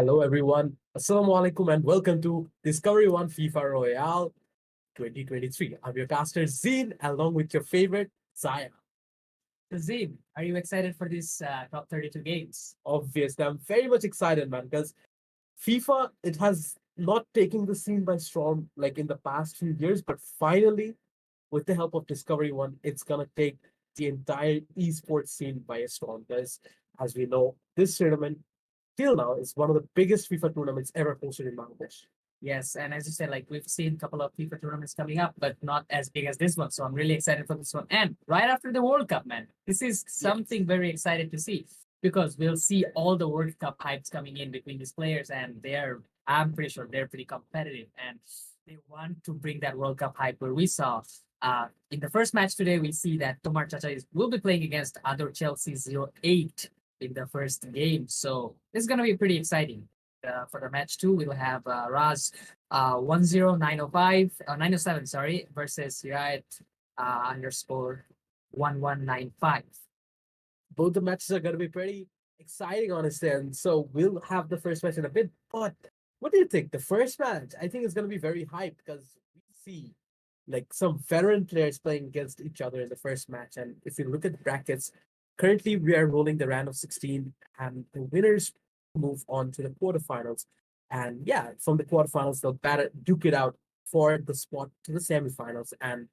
Hello everyone. Assalamu alaikum and welcome to Discovery One FIFA Royale 2023. I'm your caster Zine along with your favorite Zaya. Zane, are you excited for these top 32 games? Obviously, I'm very much excited, man, because FIFA, it has not taken the scene by storm like in the past few years, but finally, with the help of Discovery One, it's gonna take the entire esports scene by a storm. Because as we know, this tournament till now is one of the biggest FIFA tournaments ever hosted in Bangladesh. Yes, and as you said, like we've seen a couple of FIFA tournaments coming up, but not as big as this one. So I'm really excited for this one. And right after the World Cup, man, this is something very excited to see because we'll see all the World Cup hypes coming in between these players, and I'm pretty sure they're pretty competitive and they want to bring that World Cup hype where we saw. In the first match today, we see that TmrChacha will be playing against adorchelsea08 in the first game. So this is going to be pretty exciting. For the match two, we'll have Raz 10905 907, sorry, versus Riot underscore 1195. Both the matches are going to be pretty exciting, honestly. And so we'll have the first match in a bit. But what do you think? The first match, I think it's going to be very hyped because we see like some veteran players playing against each other in the first match. And if you look at the brackets, currently we are rolling the round of 16, and the winners move on to the quarterfinals. And yeah, from the quarterfinals, they'll duke it out for the spot to the semifinals. And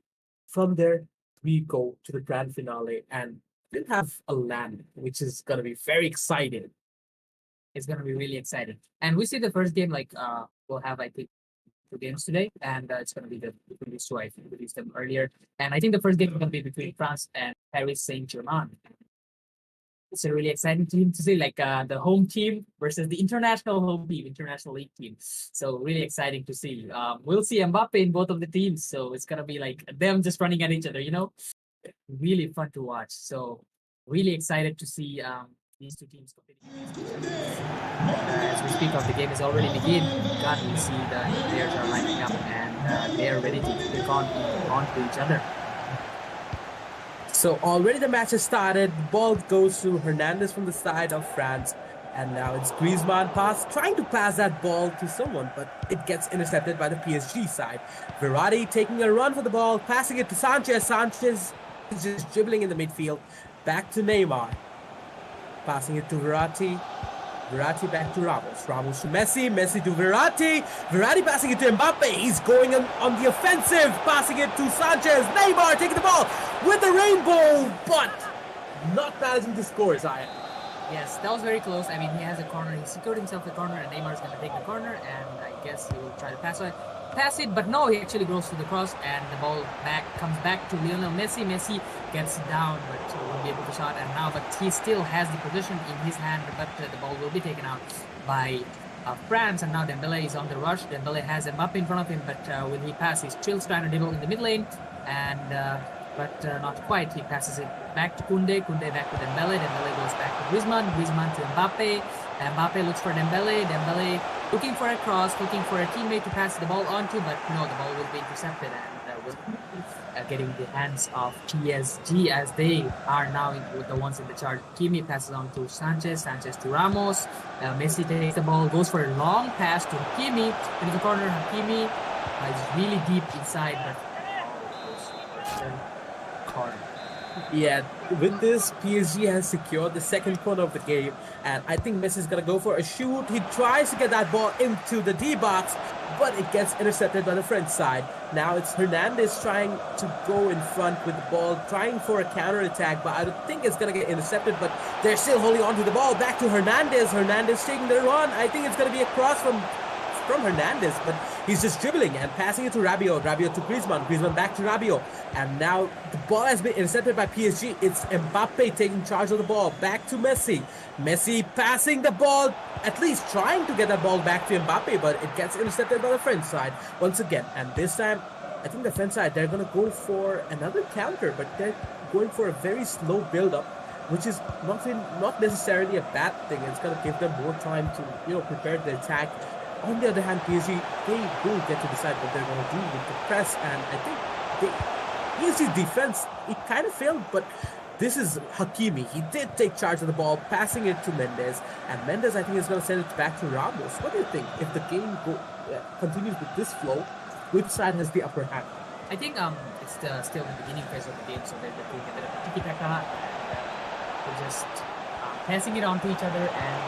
from there, we go to the grand finale. And we'll have a land, which is going to be very exciting. It's going to be really exciting. And we see the first game, like we'll have, I think, two games today. And it's going to be between these two. I think we released them earlier. And I think the first game is going to be between France and Paris Saint-Germain. It's a really exciting team to see, like the home team versus the international home team, international league team. So really exciting to see. We'll see Mbappe in both of the teams. So it's going to be like them just running at each other, Really fun to watch. So really excited to see these two teams competing. As we speak of, the game is already begin. God, we see the players are lining up and they are ready to take on to each other. So already the match has started. The ball goes to Hernandez from the side of France. And now it's Griezmann trying to pass that ball to someone, but it gets intercepted by the PSG side. Verratti taking a run for the ball, passing it to Sanchez. Sanchez is just dribbling in the midfield. Back to Neymar. Passing it to Verratti. Verratti back to Ramos. Ramos to Messi. Messi to Verratti. Verratti passing it to Mbappe. He's going on the offensive. Passing it to Sanchez. Neymar taking the ball with the rainbow, but not managing to score, Zaya. Yes, that was very close. I mean, he has a corner. He secured himself the corner, and Neymar's going to take the corner, and I guess he will try to pass it, but no, he actually goes to the cross, and the ball comes back to Lionel Messi. Messi gets down, but won't be able to shot, and now, but he still has the possession in his hand, but the ball will be taken out by France, and now Dembele is on the rush. Dembele has Mbappe in front of him, but will he pass? He's still trying to dribble in the mid lane, and but not quite. He passes it back to Koundé. Koundé back to Dembele. Dembele goes back to Griezmann. Griezmann to Mbappe. Mbappe looks for Dembele. Dembele looking for a cross, looking for a teammate to pass the ball onto, but no, the ball will be intercepted and will getting the hands of PSG as they are now the ones in the charge. Kimi passes on to Sanchez. Sanchez to Ramos. Messi takes the ball, goes for a long pass to Hakimi into the corner. Hakimi is really deep inside, but corner. Yeah, with this, PSG has secured the second corner of the game, and I think Messi is going to go for a shoot. He tries to get that ball into the D box, but it gets intercepted by the French side. Now it's Hernandez trying to go in front with the ball, trying for a counter attack, but I don't think it's going to get intercepted, but they're still holding on to the ball. Back to Hernandez. Hernandez taking the run. I think it's going to be a cross from Hernandez, but he's just dribbling and passing it to Rabiot. Rabiot to Griezmann. Griezmann back to Rabiot. And now the ball has been intercepted by PSG. It's Mbappe taking charge of the ball. Back to Messi. Messi passing the ball, at least trying to get that ball back to Mbappe, but it gets intercepted by the French side once again. And this time, I think the French side, they're going to go for another counter, but they're going for a very slow build-up, which is not necessarily a bad thing. It's going to give them more time to, prepare the attack. On the other hand, PSG, they will get to decide what they're going to do with the press, and I think PSG's defense, it kind of failed, but this is Hakimi. He did take charge of the ball, passing it to Mendes, and Mendes, I think, is going to send it back to Ramos. What do you think? If the game continues with this flow, which side has the upper hand? I think it's still in the beginning phase of the game, so they're doing a bit of a tiki-taka. They're just passing it on to each other, and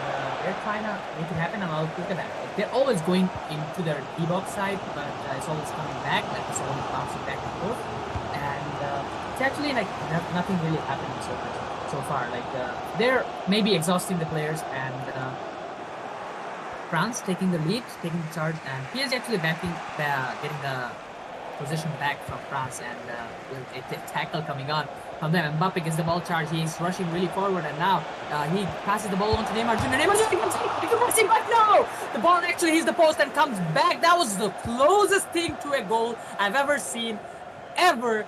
they're trying to make it happen. And I'll look at that. They're always going into their D-box side, but it's always coming back. Like it's always bouncing back and forth. And it's actually like nothing really happening so far. Like they're maybe exhausting the players, and France taking the lead, taking the charge, and PSG actually getting the position back from France, and with a tackle coming on from them. Mbappe gets the ball charge. He's rushing really forward, and now he passes the ball on to Neymar Jr. Neymar Jr. But no! The ball actually hits the post and comes back. That was the closest thing to a goal I've ever seen. Ever.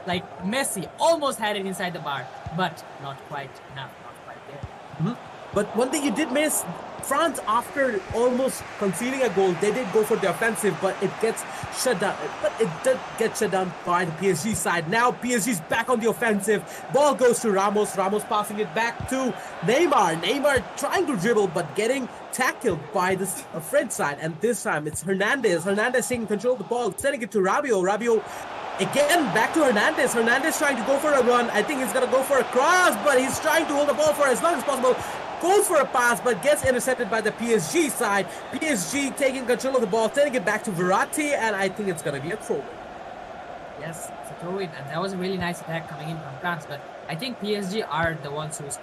Like Messi almost had it inside the bar, but not quite enough. Not quite there. Mm-hmm. But one thing you did miss, France, after almost conceding a goal, they did go for the offensive, but it gets shut down. But it did get shut down by the PSG side. Now PSG's back on the offensive. Ball goes to Ramos. Ramos passing it back to Neymar. Neymar trying to dribble, but getting tackled by the French side. And this time it's Hernandez. Hernandez taking control of the ball, sending it to Rabiot. Rabiot again back to Hernandez. Hernandez trying to go for a run. I think he's going to go for a cross, but he's trying to hold the ball for as long as possible. Goes for a pass, but gets intercepted by the PSG side. PSG taking control of the ball, sending it back to Verratti, and I think it's going to be a throw-in. Yes, it's a throw-in, and that was a really nice attack coming in from France, but I think PSG are the ones who's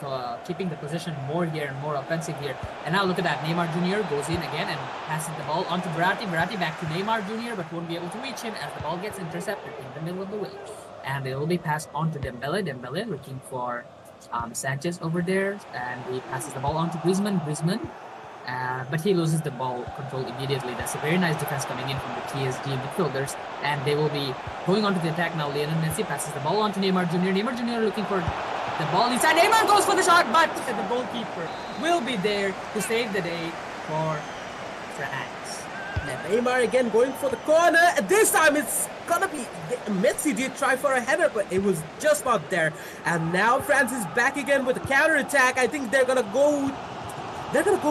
keeping the position more here and more offensive here. And now look at that, Neymar Jr. goes in again and passes the ball onto Verratti. Verratti back to Neymar Jr., but won't be able to reach him as the ball gets intercepted in the middle of the way. And it will be passed on to Dembele. Dembele looking for Sanchez over there, and he passes the ball on to Griezmann, but he loses the ball control immediately. That's a very nice defense coming in from the PSG midfielders, and they will be going on to the attack now. Lionel Messi passes the ball on to Neymar Jr. Neymar Jr. looking for the ball inside. Neymar goes for the shot, but the goalkeeper will be there to save the day for France. Neymar again going for the corner. This time it's gonna be Messi did try for a header, but it was just not there. And now France is back again with a counter attack. I think they're gonna go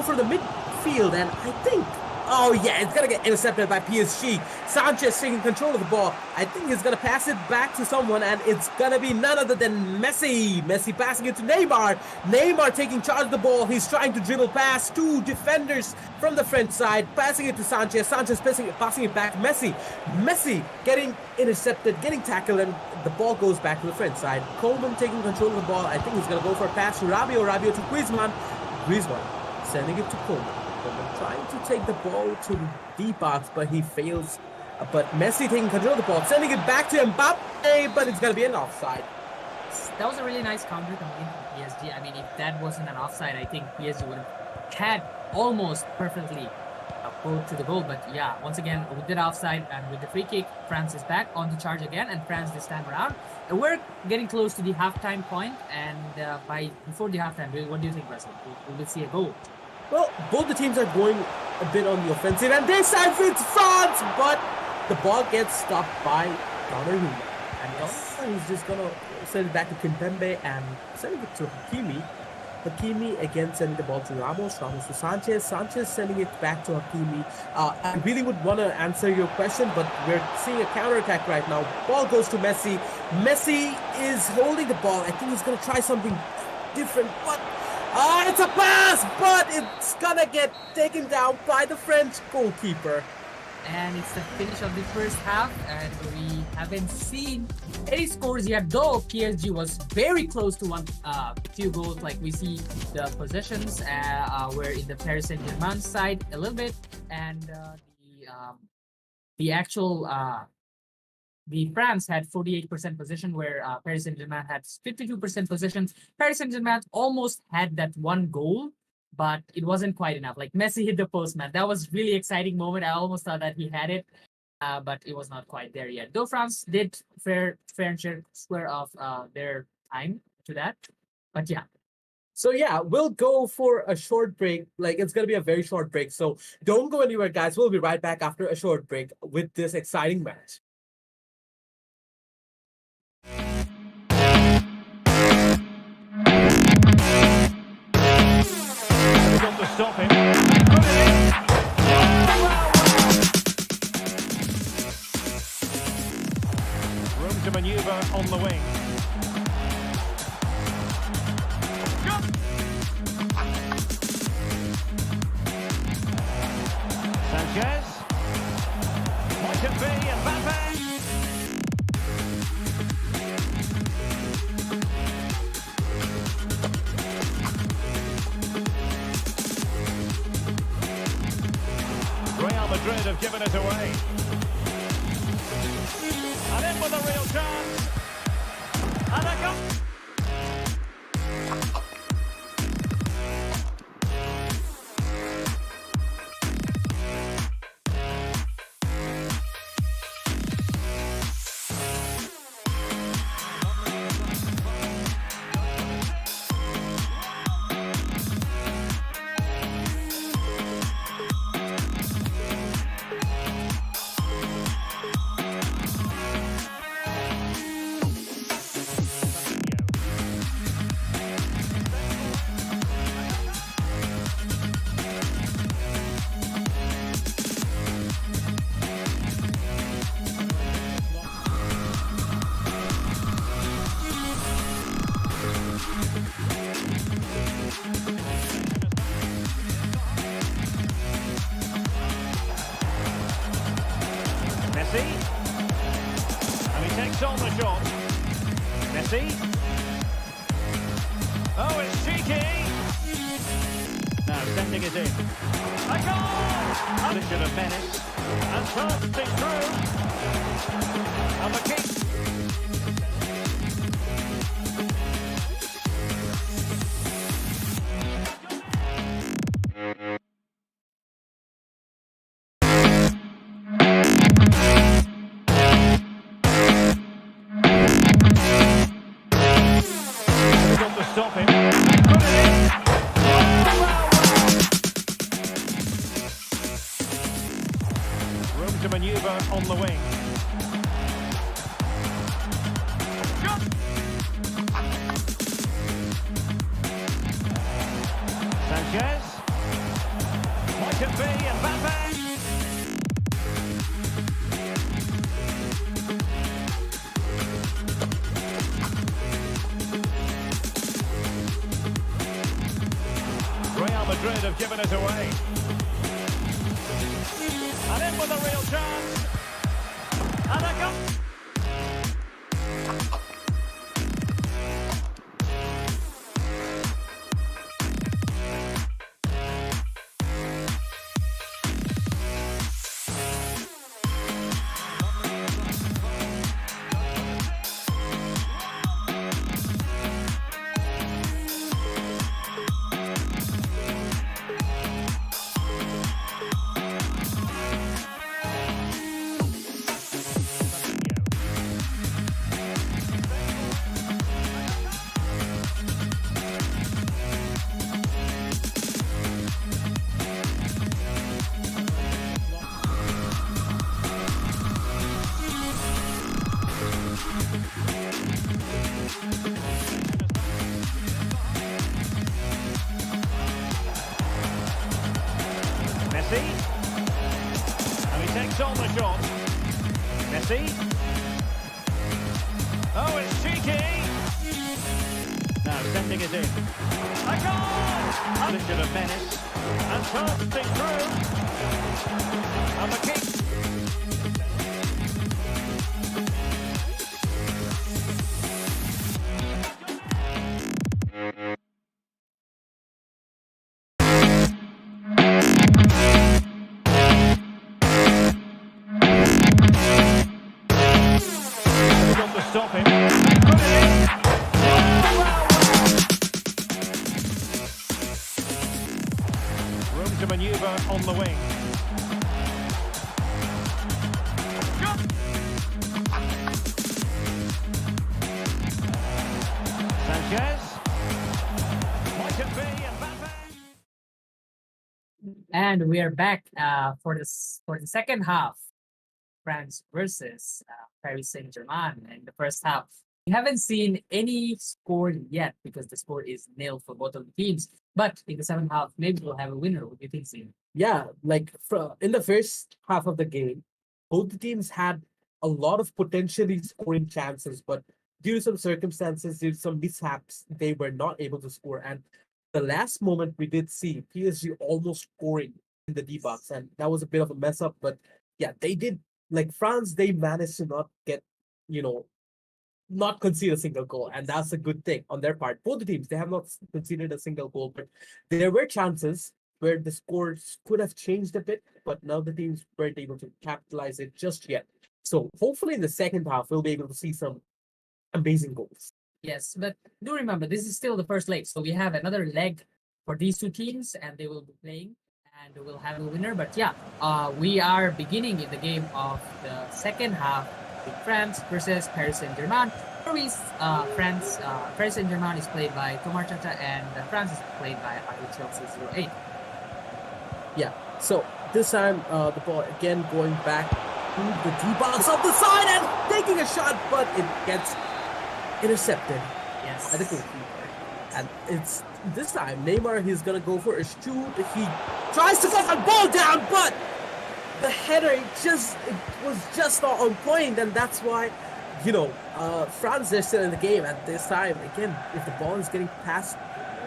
for the midfield, and I think, oh yeah, it's gonna get intercepted by PSG. Sanchez taking control of the ball. I think he's gonna pass it back to someone, and it's gonna be none other than Messi. Messi passing it to Neymar. Neymar taking charge of the ball. He's trying to dribble past two defenders from the French side, passing it to Sanchez. Sanchez passing it back to Messi. Messi getting intercepted, getting tackled, and the ball goes back to the French side. Coleman taking control of the ball. I think he's gonna go for a pass to Rabiot. Rabiot to Griezmann. Griezmann sending it to Coleman. Coleman trying to take the ball to the D-box, but he fails. But Messi taking control of the ball, sending it back to Mbappe, but it's going to be an offside. That was a really nice counter coming in from PSG. I mean, if that wasn't an offside, I think PSG would have had almost perfectly go to the goal. But yeah, once again, with the offside and with the free kick, France is back on the charge again, and France this time around. We're getting close to the halftime point, and before the halftime, what do you think, Russell? We will see a goal. Well, both the teams are going a bit on the offensive, and this time it's France, but the ball gets stopped by Donnarumma. And he's just going to send it back to Kimpembe and sending it to Hakimi. Hakimi again sending the ball to Ramos. Ramos to Sanchez. Sanchez sending it back to Hakimi. I really would want to answer your question, but we're seeing a counter-attack right now. Ball goes to Messi. Messi is holding the ball. I think he's going to try something different, but it's a pass, but it's going to get taken down by the French goalkeeper. And it's the finish of the first half, and we haven't seen any scores yet, though PSG was very close to few goals. Like we see the possessions were in the Paris Saint-Germain side a little bit, and the France had 48% possession, where Paris Saint-Germain had 52% possession. Paris Saint-Germain almost had that one goal, but it wasn't quite enough. Like Messi hit the post, man. That was really exciting moment. I almost thought that he had it, but it was not quite there yet. Though France did fair and share of their time to that. But yeah. So yeah, we'll go for a short break. Like it's gonna be a very short break. So don't go anywhere, guys. We'll be right back after a short break with this exciting match. stop him. Put it in. Room to manoeuvre on the wing. Sanchez. Might it be Mbappe? Real Madrid have given it away. And in with a real chance. And a goal. Messi. And he takes on the shot. Messi. Oh, it's cheeky. Now sending it in. A goal! Position of menace. And passing through. And the kick. Stop him. Put it in. Room to manoeuvre on the wing. Sanchez. Might it be Mbappe? Real Madrid have given it away. And in with a real chance. And a goal. Messi. And he takes on the shot. Messi. Oh, it's cheeky. Now sending it in. A goal! Position of menace. And passing through. And the kick. Stop him. Put it in. Room to manoeuvre on the wing. Sanchez. Might it be Mbappe? And we are back for the second half. France versus Paris Saint-Germain in the first half. We haven't seen any score yet because the score is nil for both of the teams. But in the second half, maybe we'll have a winner. What do you think, Zane? Yeah, like in the first half of the game, both the teams had a lot of potentially scoring chances, but due to some circumstances, due to some mishaps, they were not able to score. And the last moment we did see PSG almost scoring in the D box, and that was a bit of a mess up. But yeah, they did, like France, they managed to not get, you know, not concede a single goal, and that's a good thing on their part. Both the teams, they have not conceded a single goal, but there were chances where the scores could have changed a bit, but now the teams weren't able to capitalize it just yet. So hopefully in the second half, we'll be able to see some amazing goals. Yes, but do remember, this is still the first leg. So we have another leg for these two teams, and they will be playing, and we'll have a winner. But yeah, we are beginning in the game of the second half with France versus Paris Saint-Germain. Paris Saint-Germain is played by TmrChacha, and France is played by adorchelsea08. Yeah, so this time the ball again going back to the D-box off the side and taking a shot, but it gets intercepted. Yes. At the goalkeeper. And it's this time Neymar, he's gonna go for a shoot. He tries to get the ball down, but the header it was just not on point, and that's why, you know, France, they're still in the game. And this time again, if the ball is getting passed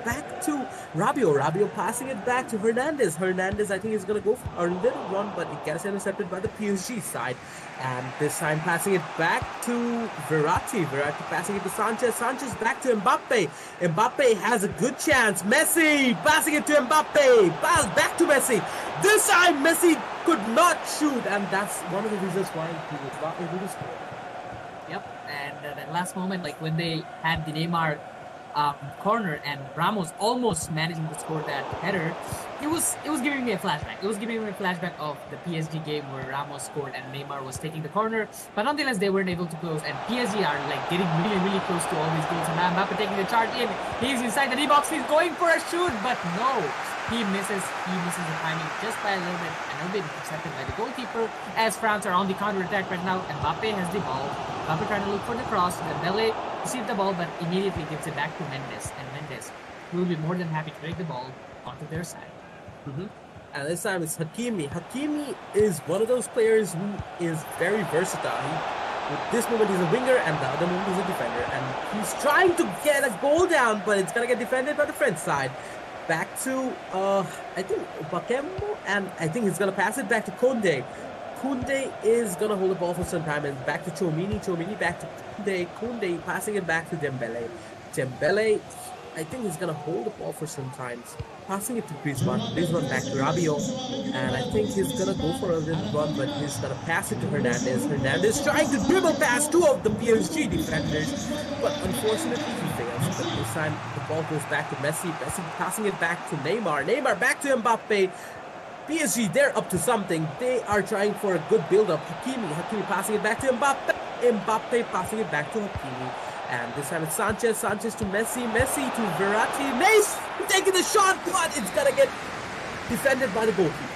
back to Rabiot passing it back to Hernandez. Hernandez, I think, is going to go for a little run, but it gets intercepted by the PSG side. And this time passing it back to Verratti. Verratti passing it to Sanchez. Sanchez back to Mbappe. Mbappe has a good chance. Messi passing it to Mbappe. Pass back to Messi. This time Messi could not shoot, and that's one of the reasons why he was not able to score. Yep, and that last moment, like when they had the Neymar corner and Ramos almost managing to score that header, it was giving me a flashback. It was giving me a flashback of the PSG game where Ramos scored and Neymar was taking the corner, but nonetheless they weren't able to close, and PSG are like getting really close to all these goals. And now Mbappe taking the charge in, he's inside the D box, he's going for a shoot, but no, he misses the timing just by a little bit intercepted by the goalkeeper. As France are on the counter attack right now, Mbappe has the ball. Mbappe trying to look for the cross. Dembele received the ball, but immediately gives it back to Mendes, and Mendes will be more than happy to take the ball onto their side. And this time it's Hakimi. Hakimi is one of those players who is very versatile. With this moment he's a winger, and the other moment he's a defender, and he's trying to get a goal down, but it's gonna get defended by the French side. Back to I think Bakemo, and I think he's gonna pass it back to Koundé. Koundé is gonna hold the ball for some time, and back to Tchouaméni. Tchouaméni back to Koundé. Koundé passing it back to Dembele. Dembele, I think he's gonna hold the ball for some time, passing it to Griezmann. Griezmann back to Rabiot, and I think he's gonna go for a little run, but he's gonna pass it to Hernandez. Hernandez trying to dribble past two of the PSG defenders, but unfortunately he fails. But this time the ball goes back to Messi. Messi passing it back to Neymar. Neymar back to Mbappe. PSG, they're up to something. They are trying for a good build-up. Hakimi passing it back to Mbappe. Mbappe passing it back to Hakimi. And this time it's Sanchez. Sanchez to Messi. Messi to Verratti. Mace taking the shot, but it's gonna get defended by the goalkeeper.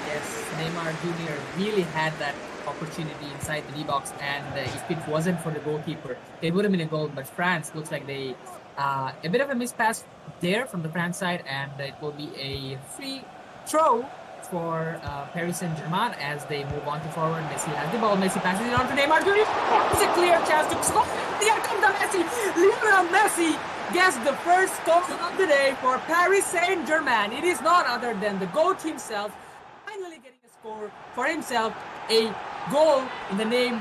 Yes, Neymar Jr. really had that opportunity inside the D box, and if it wasn't for the goalkeeper, it would have been a goal. But France looks like they a bit of a mispass there from the France side, and it will be a free throw for Paris Saint-Germain as they move on to forward. Messi has the ball. Messi passes it on to Neymar Jr. It's a clear chance to score. Here comes the Messi. Lionel Messi gets the first goal of the day for Paris Saint-Germain. It is none other than the GOAT himself, finally getting a score for himself, a goal in the name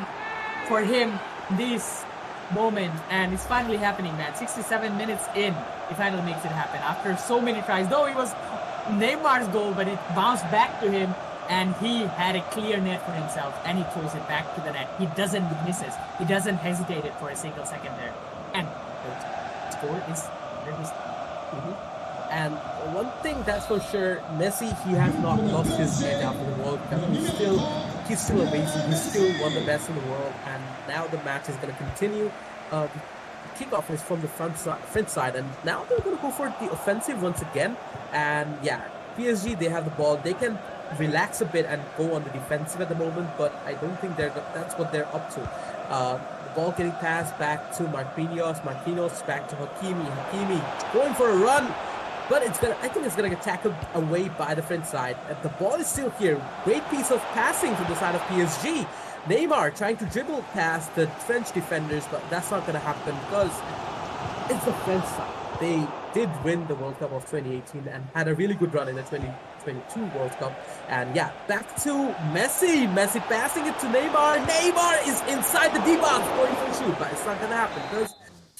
for him this moment, and it's finally happening, man. 67 minutes in, he finally makes it happen after so many tries. Though it was Neymar's goal, but it bounced back to him, and he had a clear net for himself, and he throws it back to the net. He doesn't miss it. He doesn't hesitate it for a single second there, and the score is And one thing that's for sure, Messi, he has not lost his edge after the World Cup. He's still amazing. He's still one of the best in the world, and now the match is going to continue. The kickoff is from the French side, and now they're going to go for the offensive once again. And yeah, PSG, they have the ball. They can relax a bit and go on the defensive at the moment, but I don't think that's what they're up to. The ball getting passed back to Marquinhos. Marquinhos back to Hakimi. Hakimi going for a run. But I think it's gonna get tackled away by the French side. The ball is still here. Great piece of passing from the side of PSG. Neymar trying to dribble past the French defenders, but that's not gonna happen because it's the French side. They did win the World Cup of 2018 and had a really good run in the 2022 World Cup. And yeah, back to Messi. Messi passing it to Neymar. Neymar is inside the D-box going for a shoot, but it's not gonna happen because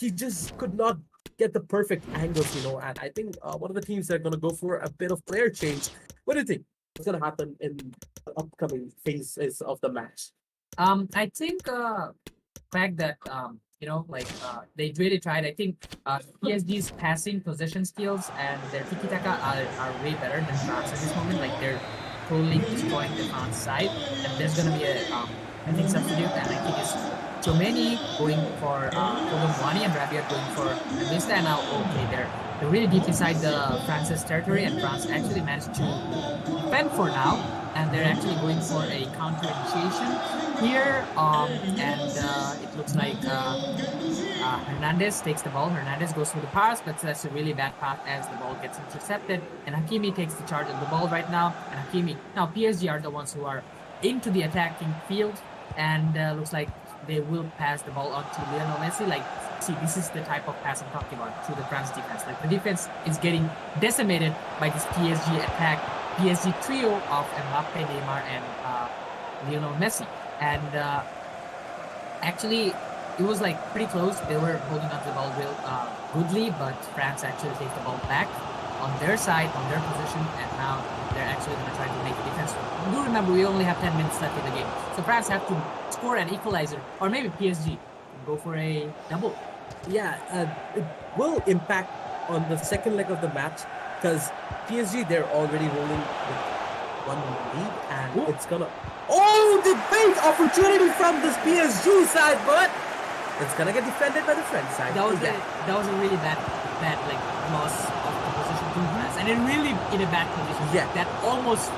he just could not get the perfect angles, and I think one of the teams are going to go for a bit of player change. What do you think? What's going to happen in the upcoming phases of the match? I think fact that they really tried. I think PSG's passing possession skills and their tiki-taka are way better than France at this moment. Like they're totally destroying the France side, and there's going to be a I think substitute, and I think it's Chomeni going for Colomboani and Rabiot going for Nesta. And now, okay, they're really deep inside the France's territory, and France actually managed to defend for now, and they're actually going for a counter initiation here. And it looks like Hernandez takes the ball. Hernandez goes for the pass, but that's a really bad pass as the ball gets intercepted. And Hakimi takes the charge of the ball right now. And Hakimi, now PSG are the ones who are into the attacking field, and looks like they will pass the ball on to Lionel Messi. Like, see, this is the type of pass I'm talking about to the France defense. Like, the defense is getting decimated by this PSG attack, PSG trio of Mbappe, Neymar, and Lionel Messi. And actually, it was like pretty close. They were holding on to the ball real goodly, but France actually takes the ball back on their side, on their position, and now they're actually going to try to make a defense. Do remember, we only have 10 minutes left in the game, so France have to score an equalizer, or maybe PSG can go for a double. Yeah, it will impact on the second leg of the match because PSG, they're already rolling with one lead, and it's gonna. Oh, the great opportunity from this PSG side, but it's gonna get defended by the French side. That was a really bad like loss of the position to France, and it really in a bad position. Yeah, that almost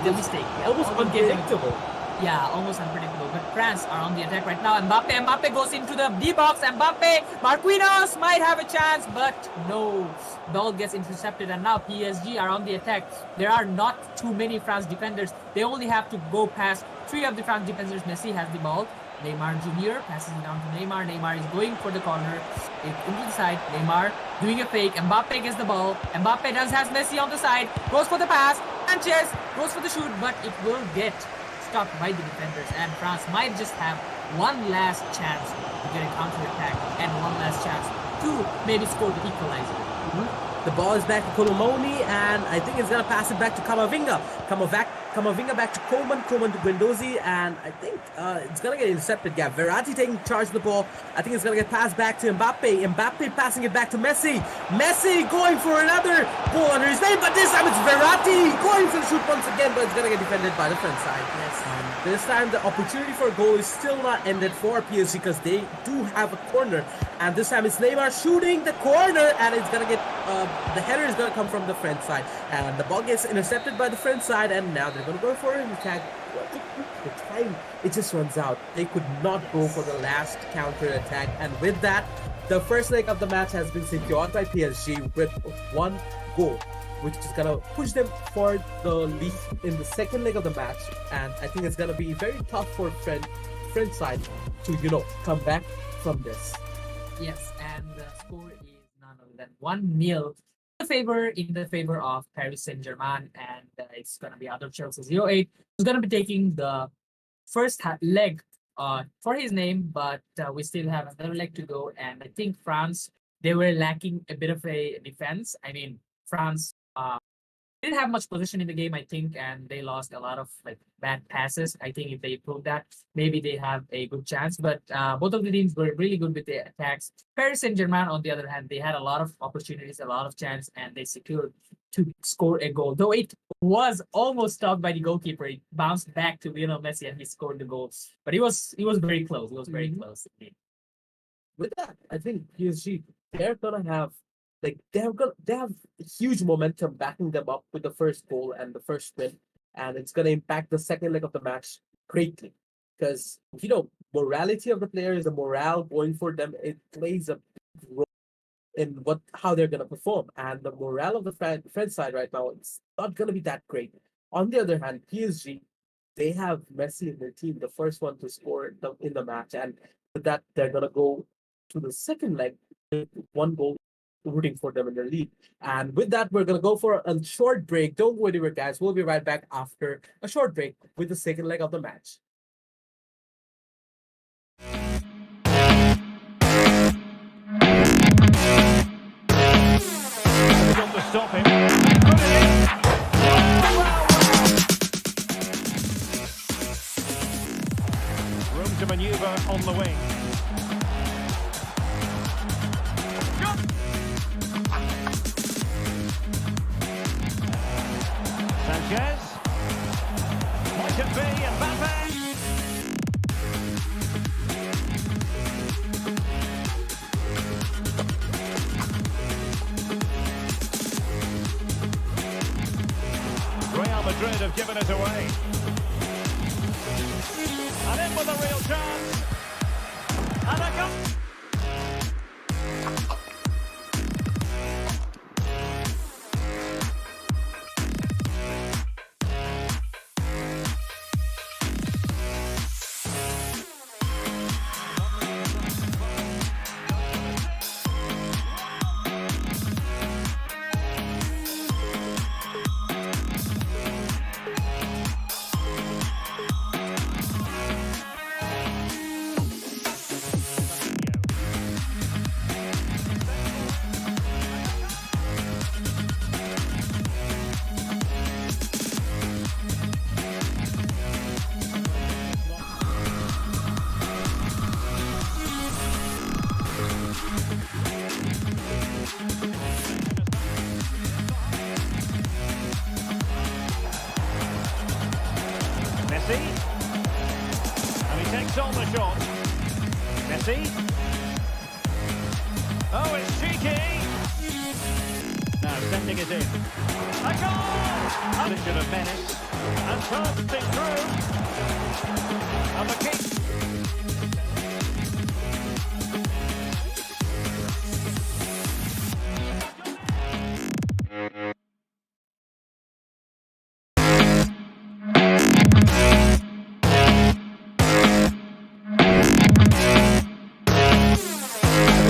the mistake. Almost unpredictable. Yeah, almost unpredictable. But France are on the attack right now. Mbappe goes into the D box. Mbappe, Marquinhos might have a chance, but no. Ball gets intercepted, and now PSG are on the attack. There are not too many France defenders. They only have to go past 3 of the France defenders. Messi has the ball. Neymar Jr. passes it down to Neymar. Neymar is going for the corner. Into the side. Neymar doing a fake. Mbappe gets the ball. Mbappe has Messi on the side. Goes for the pass. Sanchez goes for the shoot, but it will get stopped by the defenders. And France might just have one last chance to get a counter-attack and one last chance to maybe score the equalizer. The ball is back to Colomoni, and I think it's going to pass it back to Camavinga. Camavinga back to Coman to Guendouzi, and I think it's going to get intercepted. Yeah, Verratti taking charge of the ball. I think it's going to get passed back to Mbappe. Mbappe passing it back to Messi. Messi going for another goal under his name, but this time it's Verratti going for the shoot once again, but it's going to get defended by the French side. Yes. This time the opportunity for a goal is still not ended for PSG because they do have a corner, and this time it's Neymar shooting the corner, and it's going to get the header is going to come from the French side, and the ball gets intercepted by the French side, and now they're going to go for an attack. The time, it just runs out. They could not go for the last counter attack, and with that, the first leg of the match has been secured by PSG with 1 goal, which is going to push them for the lead in the second leg of the match. And I think it's going to be very tough for French side to, come back from this. Yes, and the score is none other than 1-0 in the favor of Paris Saint-Germain, and it's going to be adorchelsea08 who's going to be taking the first leg for his name, but we still have another leg to go. And I think France, they were lacking a bit of a defense. I mean, France didn't have much position in the game, I think, and they lost a lot of bad passes. I think if they improve that, maybe they have a good chance. But both of the teams were really good with the attacks. Paris Saint-Germain, on the other hand, they had a lot of opportunities, a lot of chance, and they secured to score a goal. Though it was almost stopped by the goalkeeper, it bounced back to Lionel Messi and he scored the goal. But it was very close. It was very close. With that, I think PSG, they're gonna have they have huge momentum backing them up with the first goal and the first win, and it's gonna impact the second leg of the match greatly. because morality of the players, the morale going for them, it plays a big role in how they're gonna perform. And the morale of the French side right now, it's not gonna be that great. On the other hand, PSG, they have Messi in their team, the first one to score in the match, and with that, they're gonna go to the second leg with one goal, rooting for them in their lead. And with that, we're gonna go for a short break. Don't worry, guys. We'll be right back after a short break with the second leg of the match. Got to stop him. Put it in. Room to manoeuvre on the wing. Sanchez. Might it be Mbappe? Real Madrid have given it away. And in with a real chance. And a goal. Messi. And he takes on the shot. Messi. Oh, it's cheeky. Now sending it in. A goal! Position of menace. And passing through. And the kick.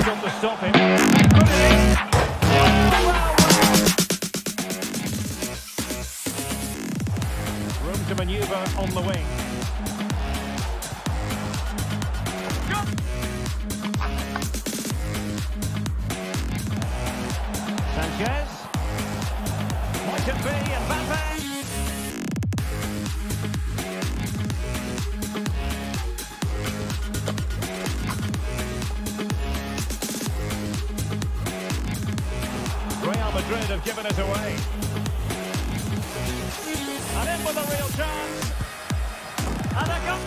Got to stop him. Put it in. Room to manoeuvre on the wing. Sanchez. Might it be Mbappe? Real Madrid have given it away. And in with a real chance. And a goal.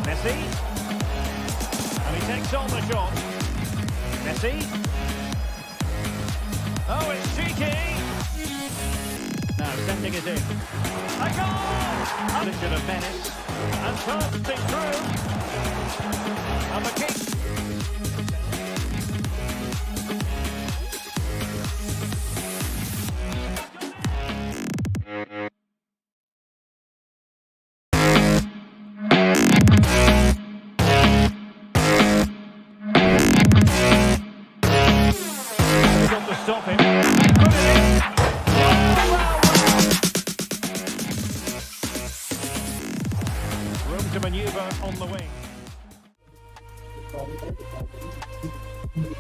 Messi. And he takes on the shot. Messi. Oh, it's cheeky. Now sending it in. A goal! Position of menace. And passing through. And the kick.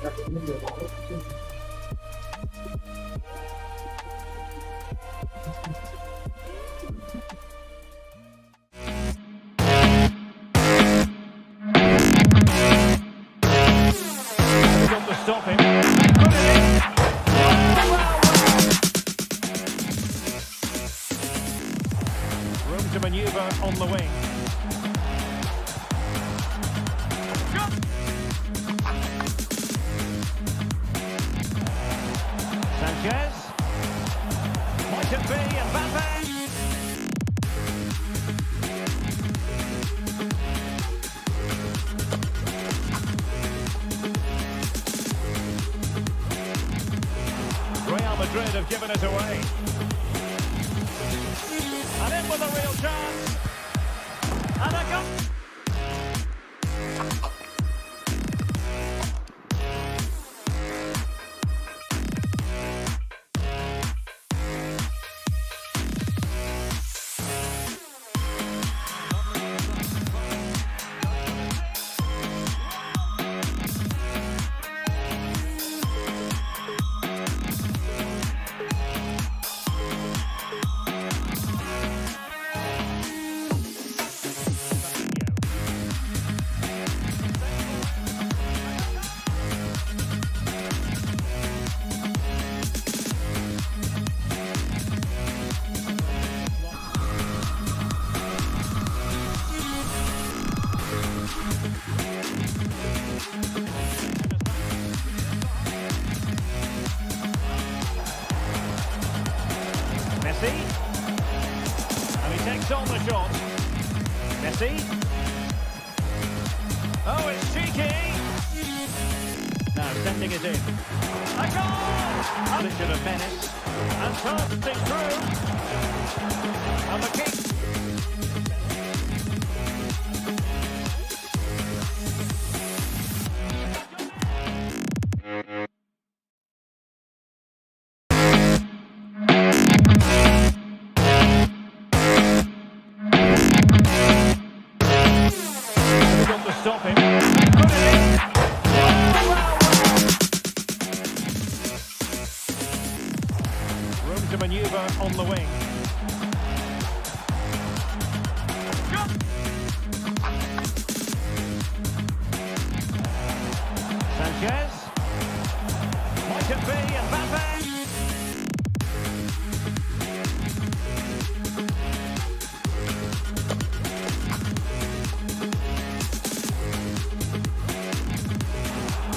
Got to stop him. Put it in. Room to manoeuvre on the wing. Sanchez. Might it be Mbappe? Real Madrid have given it away. And in with a real chance. And a goal. Messi. And he takes on the shot. Messi. Oh, it's cheeky. Now sending it in. A goal! Richard of Venice. And passing through. And the kick. To stop him. Put it in. Wow. Room to manoeuvre on the wing. Sanchez. Might it be Mbappe?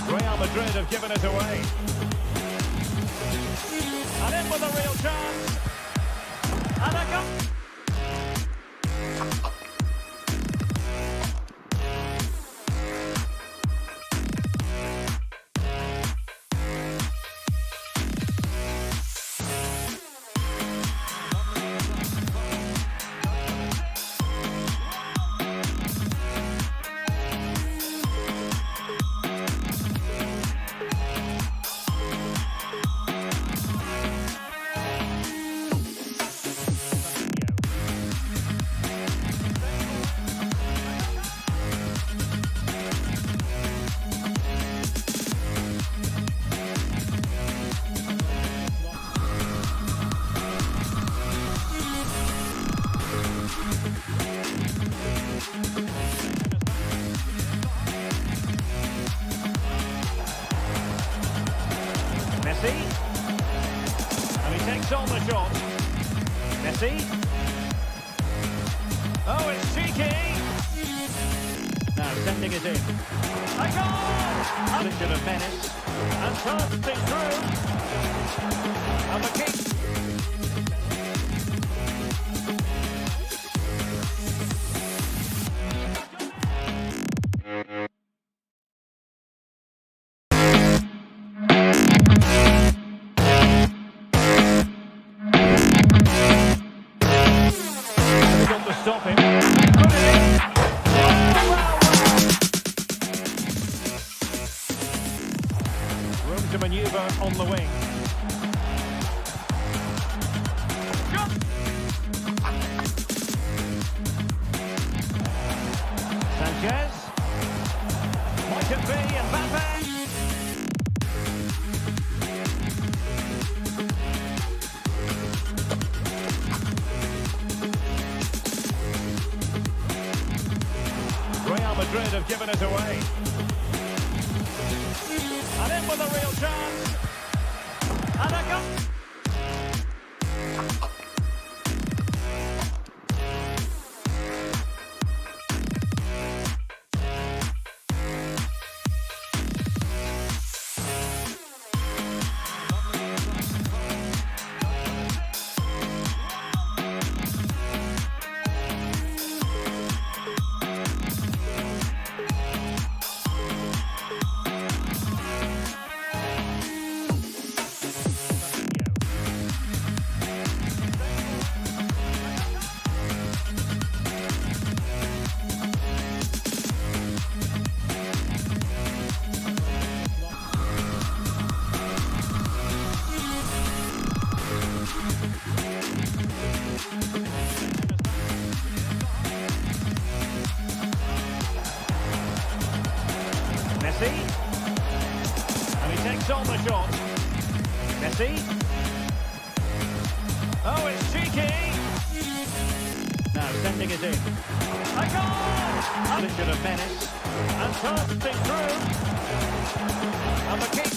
Real Madrid have given it away. And in with a real chance. And a goal. Messi. And he takes on the shot. Messi. Oh, it's cheeky. Now sending it in. A goal! Richard of Venice. And passing through. And the kick. To stop him. Put it in. Wow. Room to manoeuvre on the wing. Sanchez. Might it be Mbappe? given it away. And in with a real chance. And a goal. Messi. And he takes on the shot. Messi. Oh, it's cheeky. Now sending it in. A goal! Position of menace. And passing through. And the kick.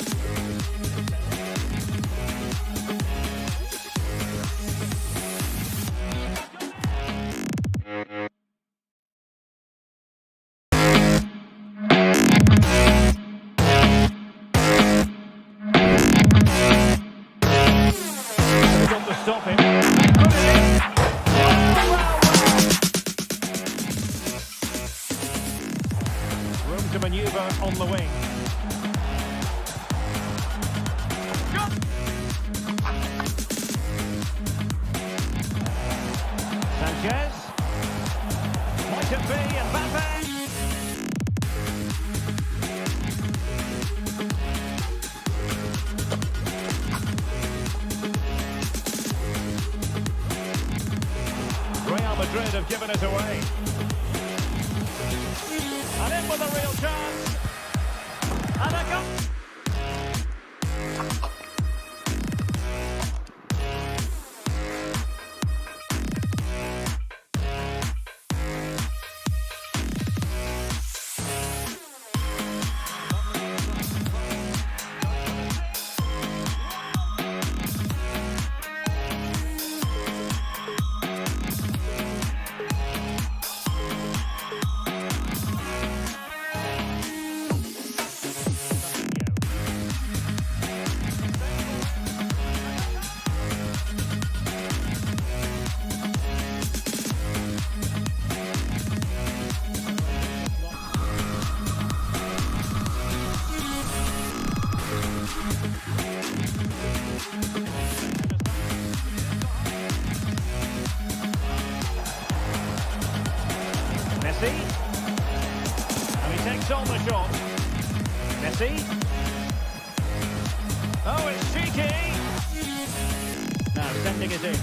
Stop him. Put it in. Room to manoeuvre on the wing. Sanchez. Might it be Mbappe? Real Madrid have given it away. And in with a real chance. And a goal. Messi. And he takes on the shot. Messi. Oh, it's cheeky. Now sending it in.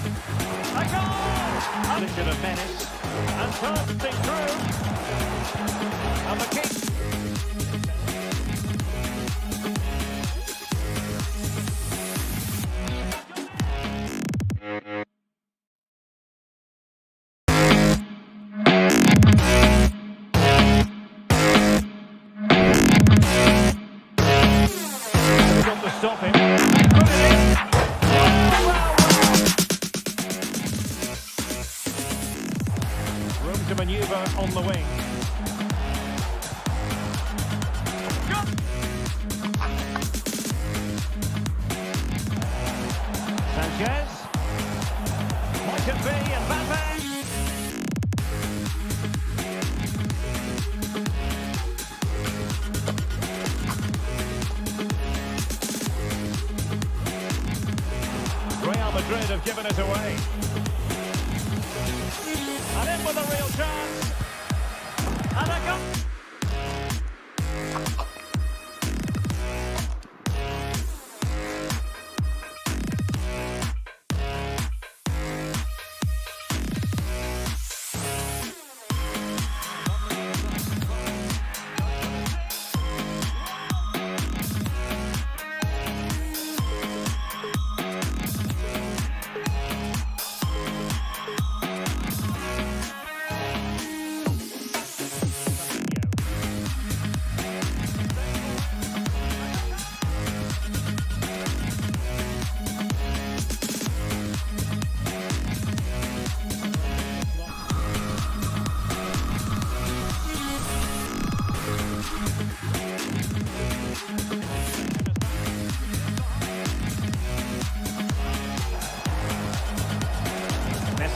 A goal! Position of menace. And passing through. And the kick. Stop him. Put it in. Room to manoeuvre on the wing. Sanchez. Might it be Mbappe? Real Madrid have given it away. And in with a real chance. And a goal.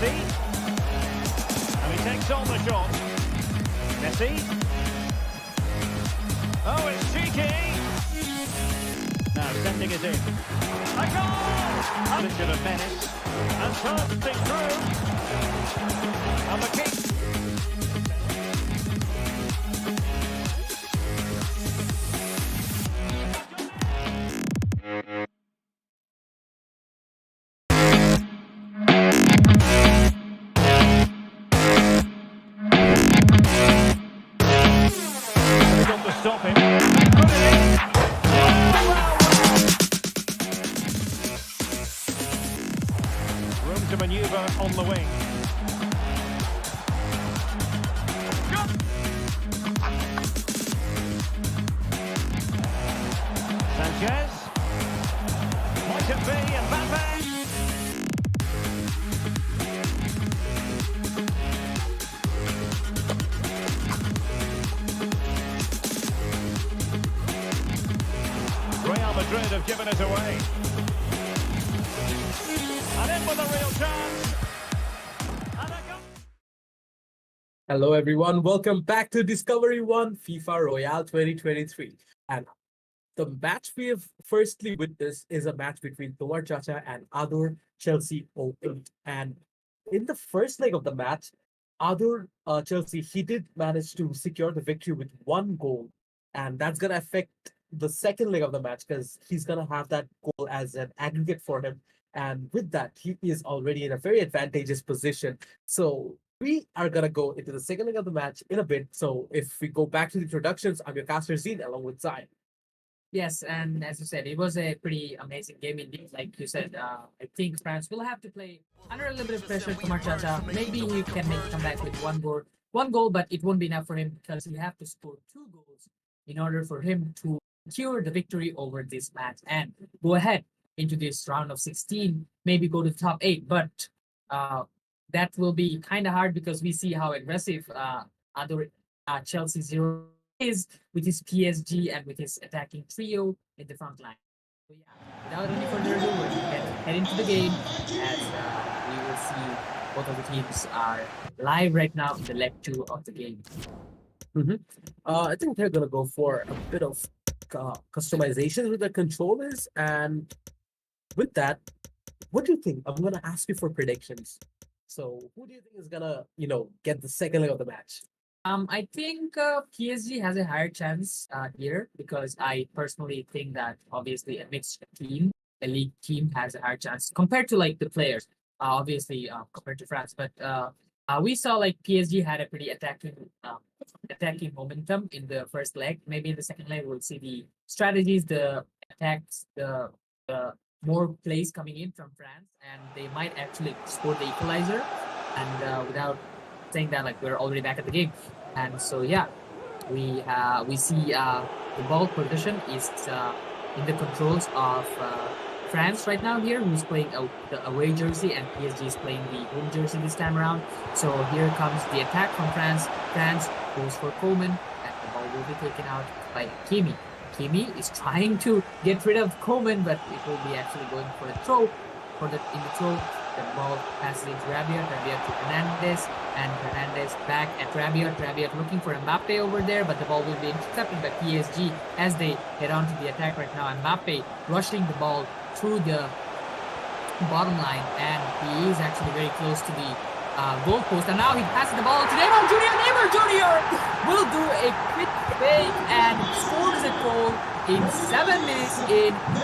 Messi. And he takes on the shot. Messi. Oh, it's cheeky. Now sending it in. A goal! Position of menace. And bursting through. And the kick. Got to stop him. Put it in. Room to manoeuvre on the wing. Sanchez. Might it be Mbappe? Real Madrid have given it away. And in with a real chance. And a goal. Hello, everyone. Welcome back to Discovery One FIFA Royale 2023. And the match we have firstly witnessed is a match between TmrChacha and adorchelsea08. And in the first leg of the match, Chelsea, he did manage to secure the victory with one goal. And that's going to affect the second leg of the match because he's going to have that goal as an aggregate for him. And with that, he is already in a very advantageous position. So we are going to go into the second leg of the match in a bit. So if we go back to the introductions, I'm your caster Zine along with Zion. Yes, and as you said, it was a pretty amazing game indeed. Like you said, I think France will have to play under a little bit of pressure. TmrChacha, maybe he can make a comeback with one goal, but it won't be enough for him because he have to score 2 goals in order for him to secure the victory over this match and go ahead into this round of 16, maybe go to the top 8. But that will be kind of hard because we see how aggressive Chelsea 0 is with his PSG and with his attacking trio in the front line. So yeah, without any further ado, we'll head into the game as we will see both of the teams are live right now in the leg 2 of the game. I think they're going to go for a bit of customizations with the controllers. And with that, what do you think? I'm going to ask you for predictions. So who do you think is going to, get the second leg of the match? I think PSG has a higher chance here because I personally think that obviously a mixed team, a league team has a higher chance compared to like the players, obviously compared to France. But we saw like PSG had a pretty attacking momentum in the first leg. Maybe in the second leg we'll see the strategies, the attacks, the more plays coming in from France, and they might actually score the equalizer. And without saying that, like we're already back at the game, and so yeah, we see the ball position is in the controls of France right now here, who's playing the away jersey, and PSG is playing the home jersey this time around. So here comes the attack from France. France goes for Coleman, and the ball will be taken out by Hakimi. Hakimi is trying to get rid of Coleman, but it will be actually going for a throw. In the throw, the ball passes into Rabiot to Hernandez, and Hernandez back at Rabiot looking for Mbappe over there, but the ball will be intercepted by PSG as they head on to the attack right now. Mbappe rushing the ball through the bottom line, and he is actually very close to the goal post, and now he passes the ball to Neymar Jr. Neymar Jr. will do a quick fake and scores a goal in 7 minutes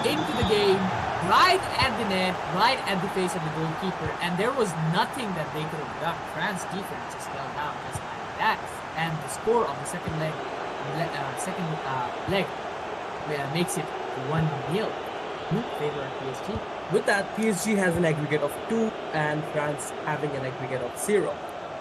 into the game, right at the net, right at the face of the goalkeeper, and there was nothing that they could have done. France defense just fell down just like that, and the score of the second leg makes it 1-0 in favor of PSG. With that, PSG has an aggregate of 2 and France having an aggregate of 0.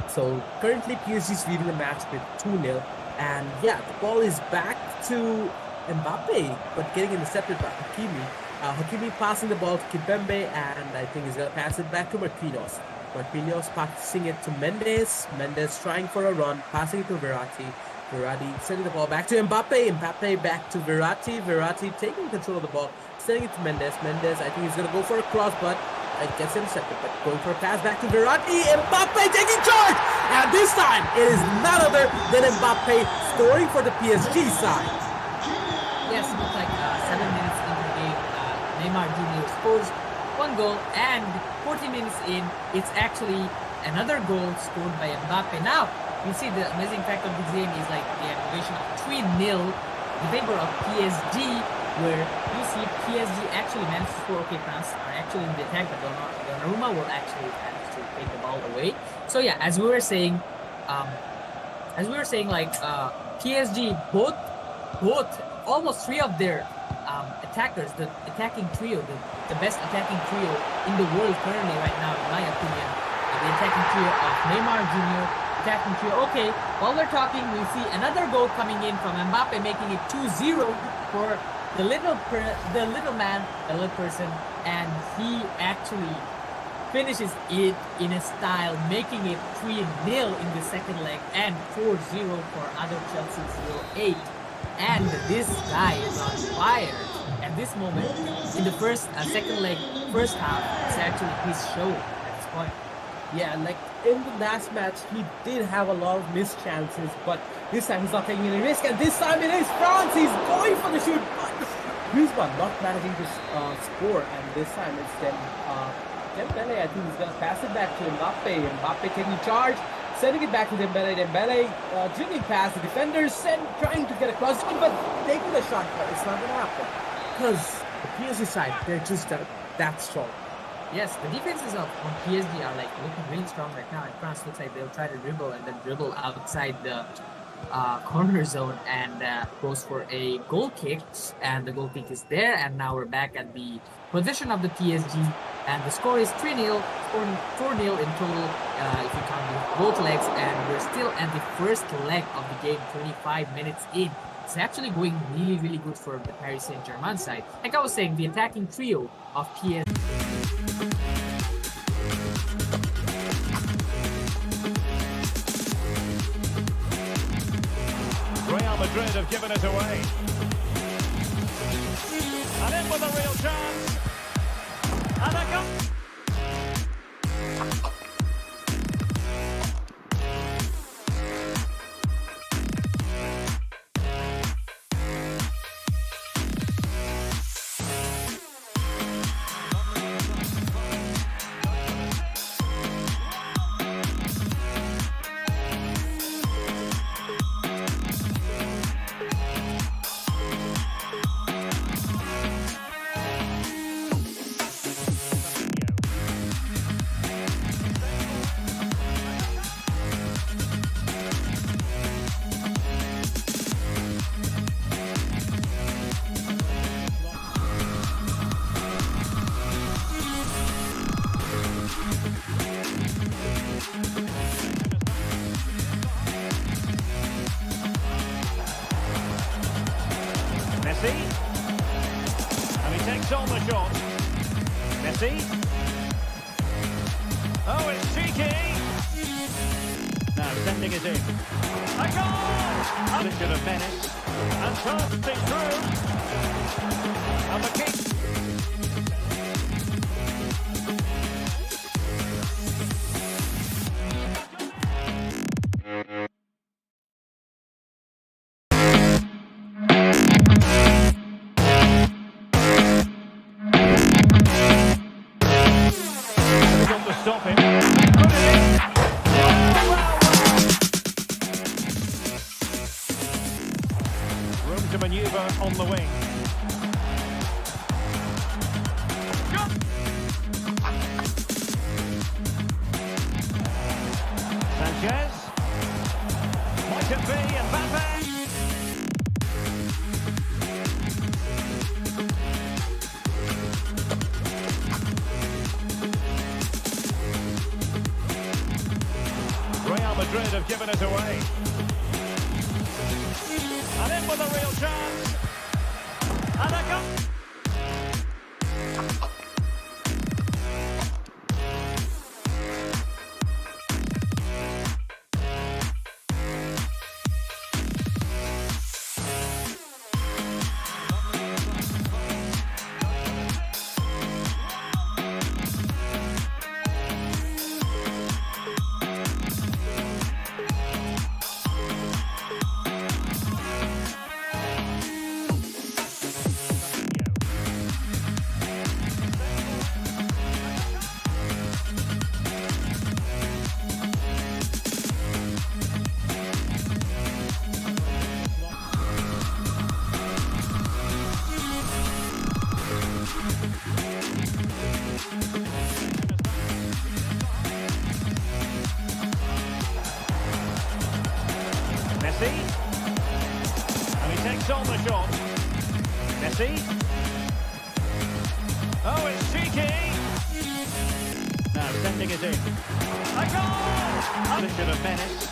So currently PSG is leading the match with 2-0. And yeah, the ball is back to Mbappe, but getting intercepted by Hakimi. Hakimi passing the ball to Kimpembe, and I think he's going to pass it back to Marquinhos. Marquinhos passing it to Mendes. Mendes trying for a run, passing it to Verratti. Verratti sending the ball back to Mbappe. Mbappe back to Verratti. Verratti taking control of the ball, sending it to Mendes. Mendes, I think he's going to go for a cross, but It gets intercepted, but going for a pass back to Verratti. Mbappe taking charge! And this time, it is none other than Mbappe scoring for the PSG side. Yes, it looks like 7 minutes into the game, Neymar Jr. scores 1 goal, and 40 minutes in, it's actually another goal scored by Mbappe. Now, you see the amazing fact of this game is like the animation of 3-0 in favor of PSG, where you see PSG actually managed to score. Okay, France are actually in the attack, but Donnarumma will actually manage to take the ball away. So yeah, as we were saying, like PSG, both almost 3 of their attackers, the attacking trio, the best attacking trio in the world currently right now, in my opinion, the attacking trio of Neymar Jr., attacking trio. Okay, while we're talking, we see another goal coming in from Mbappe, making it 2-0 for the little person, and he actually finishes it in a style, making it 3-0 in the second leg and 4-0 for adorchelsea08. And this guy is on fire at this moment. In the second leg, first half, it's actually his show at this point. Yeah, like in the last match, he did have a lot of missed chances, but this time he's not taking any risk, and this time it is France. He's going for the shoot, but Griezmann not managing to score, and this time it's Dembele. I think he's going to pass it back to Mbappe. Mbappe taking charge, sending it back to Dembele. Dembele dribbling past the defenders and trying to get across, but taking the shot, but it's not going to happen because the PSG side, they're just that strong. Yes, the defenses on PSG are like looking really strong right now, and France looks like they'll try to dribble and then dribble outside the corner zone and goes for a goal kick, and the goal kick is there, and now we're back at the possession of the PSG, and the score is 3-0, 4-0 in total if you count both legs, and we're still at the first leg of the game, 25 minutes in. It's actually going really, really good for the Paris Saint-Germain side. Like I was saying, the attacking trio of PSG. Real Madrid have given it away. And in with a real chance. And a goal. Messi. And he takes on the shot. Messi. Oh, it's cheeky. Now sending it in. A goal! And it should have Venice. And passing through. And the kick. Stop him. Put it in. Well. Room to manoeuvre on the wing. Sanchez. Might it be Mbappe? Real Madrid have given it away. And in with a real chance. And a goal. sending it in. A goal! Position of menace.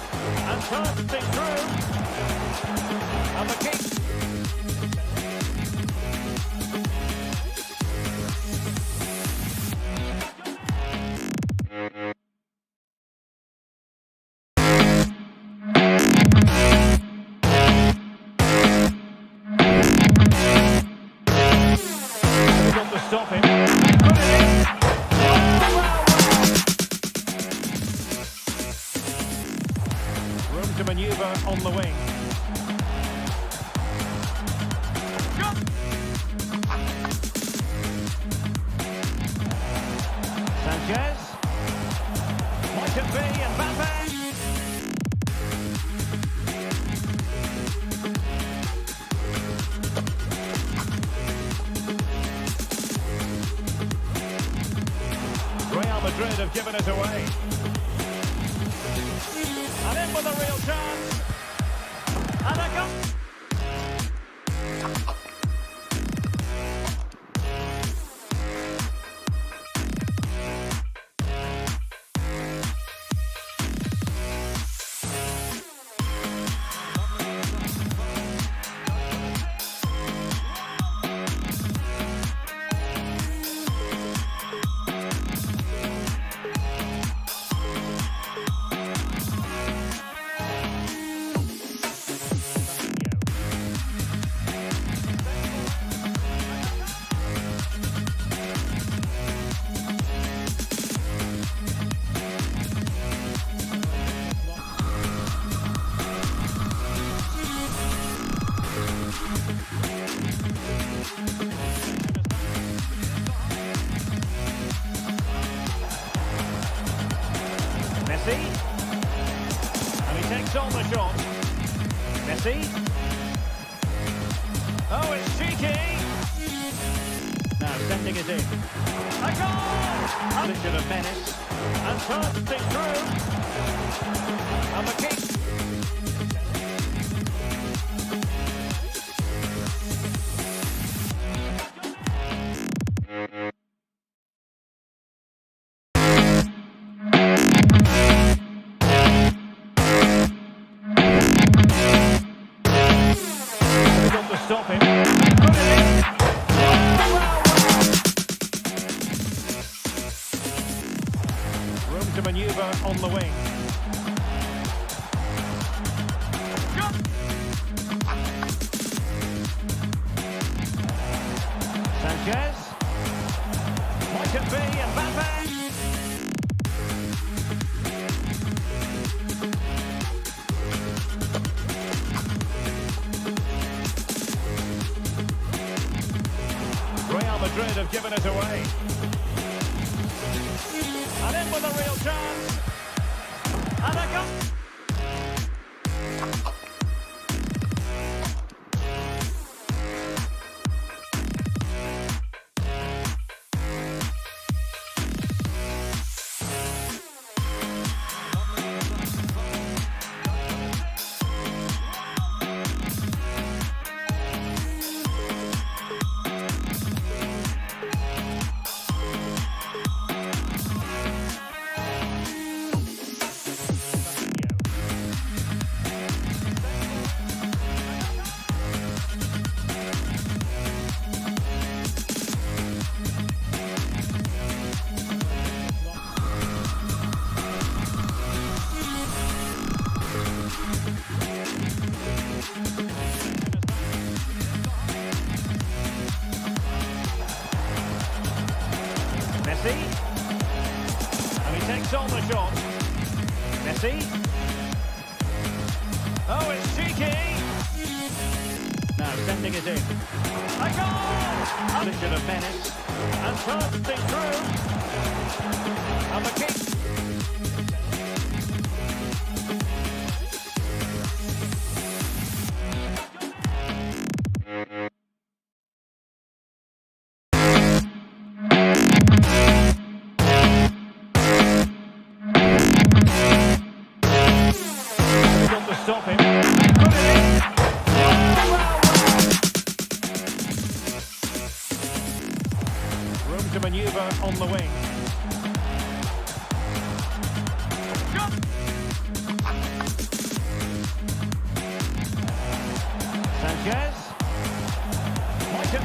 And bursting through. And the kick. To stop him. Put it in. Room to manoeuvre on the wing. Sanchez. Might it be Mbappe? Real Madrid have given it away. And in with a real chance. And a goal. Messi. And he takes on the shot. Messi. Oh, it's cheeky. Now sending it in. A goal! Position of menace. And bursting through. And the kick. To stop him. Put it in. Room to manoeuvre on the wing. Sanchez. Might it be Mbappe? Real Madrid have given it away. And in with a real chance. And a goal. Messi. And he takes on the shot. Messi. Oh, it's cheeky. Now sending it in. A goal! Position of menace. And bursting through. And the kick. To stop him. Put it in. Room to manoeuvre on the wing.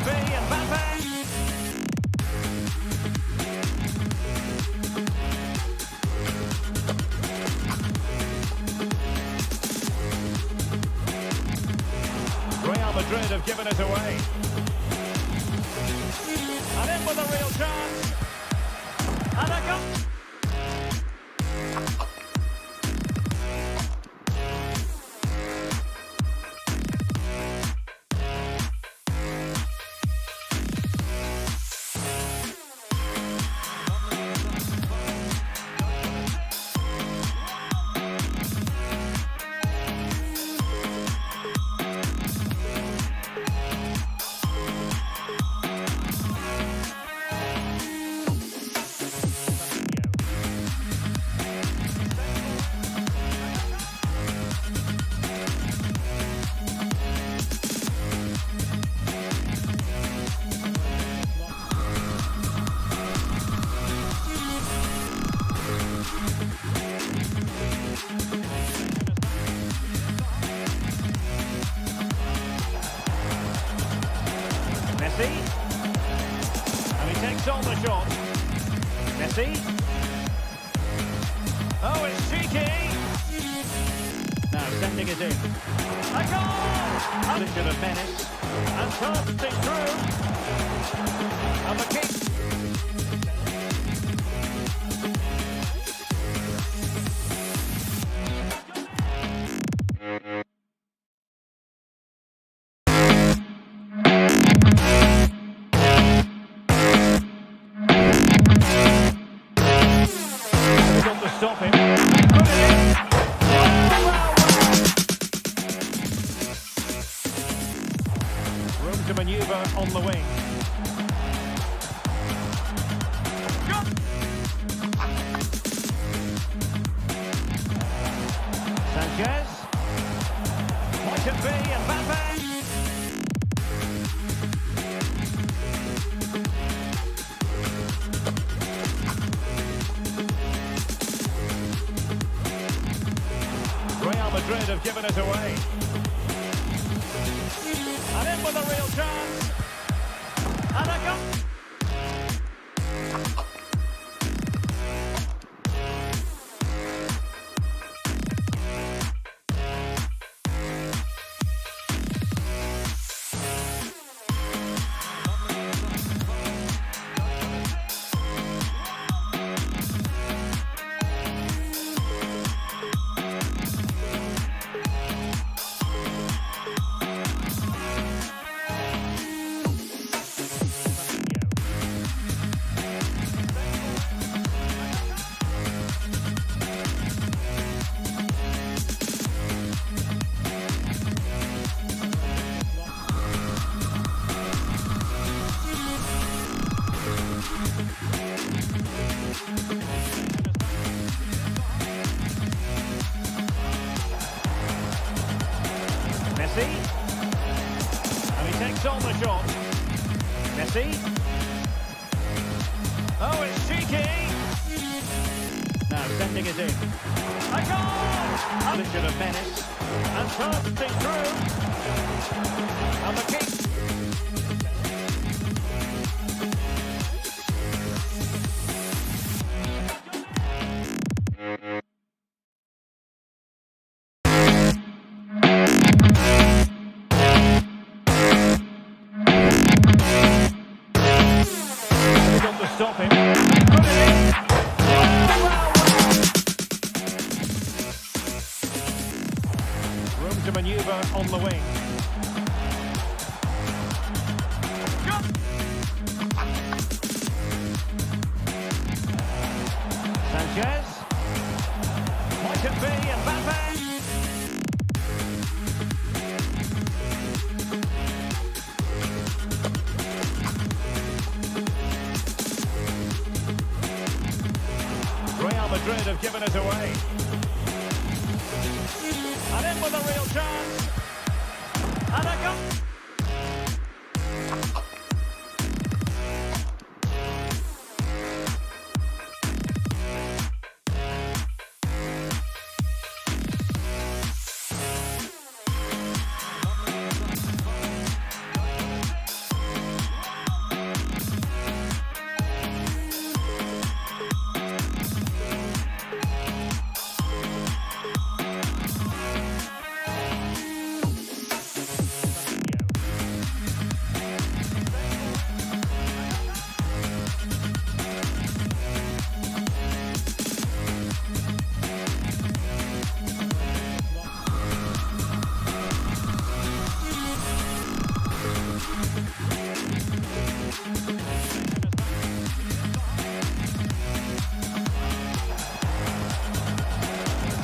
could be Mbappe. Real Madrid have given it away. And in with a real chance. And a goal. Messi. And he takes on the shot. Messi. Oh, it's cheeky. Now sending it in. A goal! Position of menace. And bursting through. And the kick. Stop him. Put it in. Wow. Room to manoeuvre on the wing. Sanchez. Might it be Mbappe? Real Madrid have given it away. And in with a real chance. And a goal. Messi. And he takes on the shot. Messi. Oh, it's cheeky. Now sending it in. A goal! Position of menace. And bursting through. And the kick. Stop him. Put it in. Wow. Room to manoeuvre on the wing. Sanchez. Might it be Mbappe? Real Madrid have given it away. And in with a real chance. And a goal.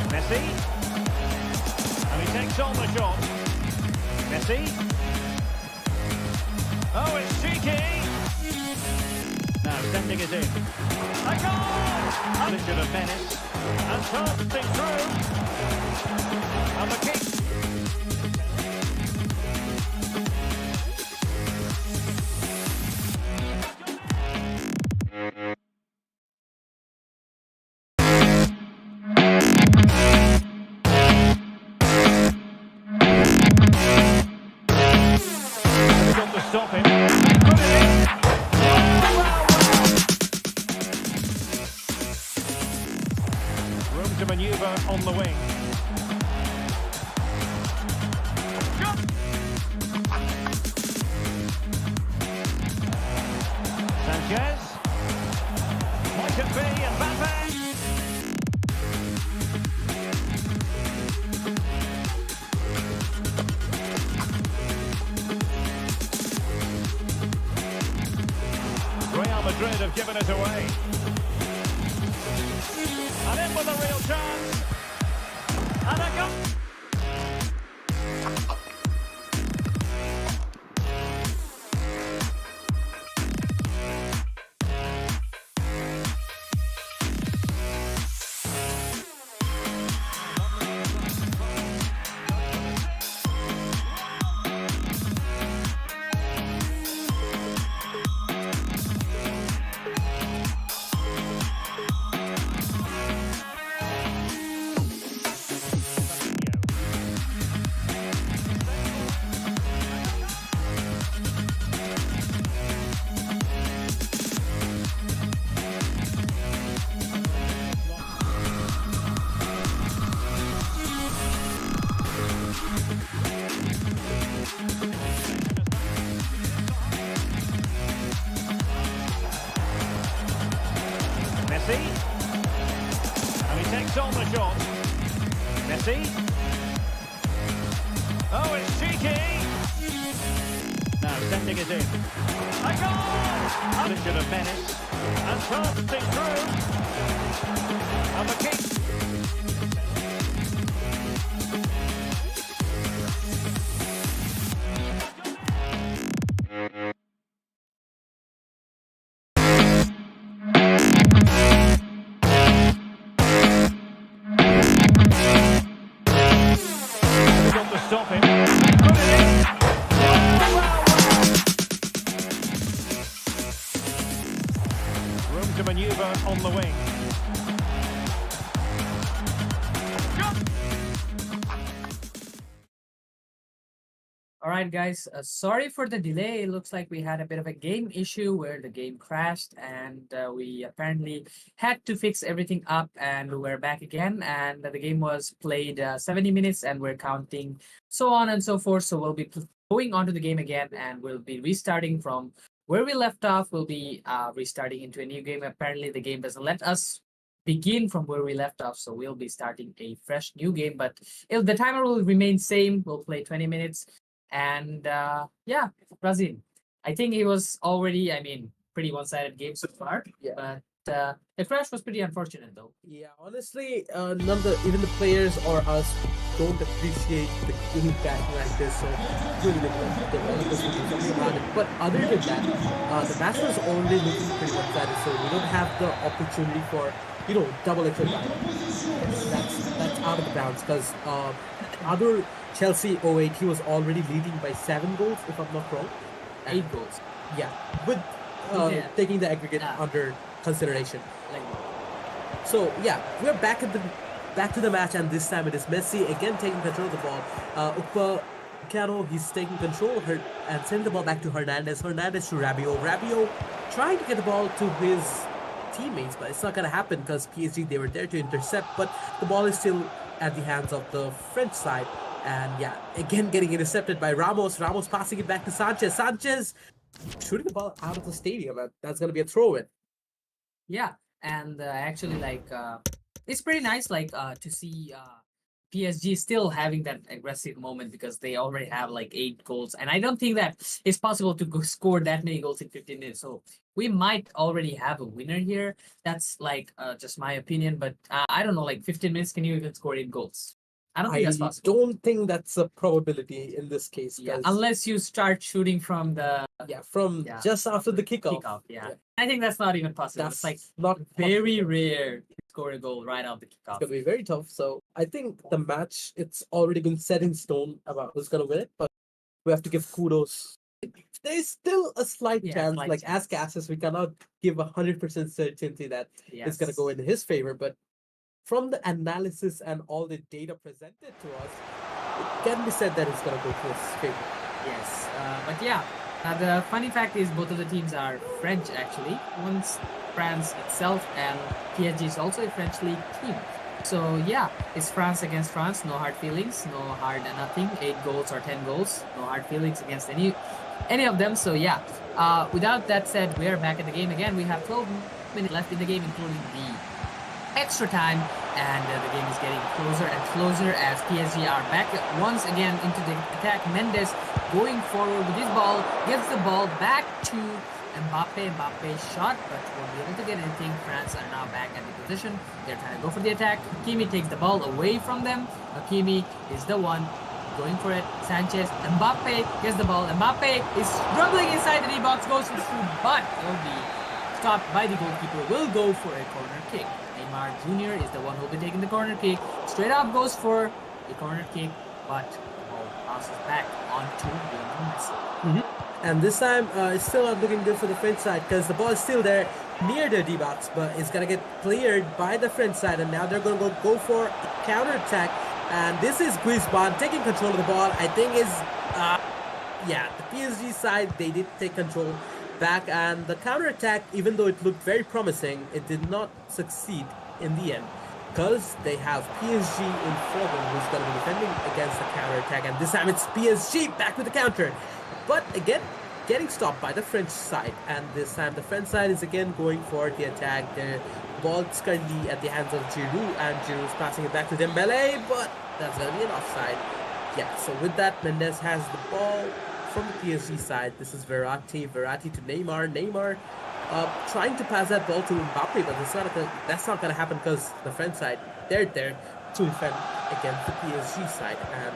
Messi. And he takes on the shot. Messi. Oh, it's cheeky. Now sending it in. A goal! Position of menace. And passing through. And the kick. Got to stop him. Put it in. Room to manoeuvre on the wing. Sanchez. Might it be Mbappe? Real Madrid have given it away. And in with a real chance. And a goal. Messi. And he takes on the shot. Messi. Oh, it's cheeky. Now sending it in. A goal! Position of menace. And passing through. And the kick. Got to stop him. Put it in. Room to manoeuvre on the wing. All right, guys. Sorry for the delay. It looks like we had a bit of a game issue where the game crashed, and we apparently had to fix everything up. And we're back again. And the game was played 70 minutes, and we're counting so on and so forth. So we'll be going on to the game again, and we'll be restarting from where we left off. We'll be restarting into a new game. Apparently, the game doesn't let us begin from where we left off, so we'll be starting a fresh new game. But the timer will remain same. We'll play 20 minutes. And yeah, Brazil. I think it was already, pretty one-sided game so far. Yeah. But the crash was pretty unfortunate, though. Yeah, honestly, even the players or us don't appreciate the game crashing like this. So really, the developers will do something about it. But other than that, the match was already looking pretty one-sided. So we don't have the opportunity for double extra time. That's out of the bounds because adorchelsea08, he was already leading by 7 goals, if I'm not wrong. 8 goals. Yeah, with taking the aggregate under consideration. So yeah, we're back to the match, and this time it is Messi again taking control of the ball. Upamecano, he's taking control and sending the ball back to Hernandez. Hernandez to Rabiot. Rabiot trying to get the ball to his teammates, but it's not gonna happen because PSG, they were there to intercept, but the ball is still at the hands of the French side. And yeah, again getting intercepted by Ramos. Ramos passing it back to Sanchez. Sanchez shooting the ball out of the stadium. That's gonna be a throw-in. Yeah, and actually, it's pretty nice, to see PSG is still having that aggressive moment because they already have like 8 goals, and I don't think that it's possible to score that many goals in 15 minutes. So we might already have a winner here. That's like just my opinion, but I don't know. Like 15 minutes, can you even score 8 goals? I don't think that's I possible. don't think that's a probability in this case. Yeah, 'cause- unless you start shooting from the from yeah, just after the kickoff. Yeah. I think that's not even possible. That's It's like not very possible. rare to score a goal right off the It's kickoff. gonna be very tough. So I think the match, it's already been set in stone about who's gonna win it, but we have to give kudos. There's still a slight Yeah, chance, slight like chance. as Cassius, we cannot give 100% certainty that it's gonna go in his favor, but from the analysis and all the data presented to us, it can be said that it's gonna go to his favor. Yes, but yeah, the funny fact is both of the teams are French actually. One's France itself, and PSG is also a French league team. So yeah, it's France against France. No hard feelings, no hard nothing. 8 goals or 10 goals. No hard feelings against any of them. So yeah, without that said, we are back at the game again. We have 12 minutes left in the game, including the extra time, and the game is getting closer and closer as PSG are back once again into the attack. Mendes going forward with his ball, gets the ball back to Mbappe. Mbappe shot, but won't be able to get anything. France are now back at the position. They're trying to go for the attack. Hakimi takes the ball away from them. Hakimi is the one going for it. Sanchez, Mbappe gets the ball. Mbappe is struggling inside the D box, goes for through, but will be stopped by the goalkeeper. Will go for a corner kick. Neymar Jr. is the one who will be taking the corner kick. Straight up goes for a corner kick, but the ball bounces back onto Lionel Messi. And this time, it's still not looking good for the French side because the ball is still there near the D-box, but it's going to get cleared by the French side, and now they're going to go for a counter-attack. And this is Griezmann taking control of the ball. I think is, the PSG side, they did take control back, and the counter-attack, even though it looked very promising, it did not succeed in the end because they have PSG in front of them who's going to be defending against the counter-attack, and this time it's PSG back with the counter. But again, getting stopped by the French side, and this time the French side is again going for the attack. The ball is currently at the hands of Giroud, and Giroud is passing it back to Dembele, but that's going to be an offside. Yeah, so with that, Mendes has the ball from the PSG side. This is Verratti to Neymar. Neymar trying to pass that ball to Mbappe, but that's not going to happen because the French side, they're there to defend against the PSG side, and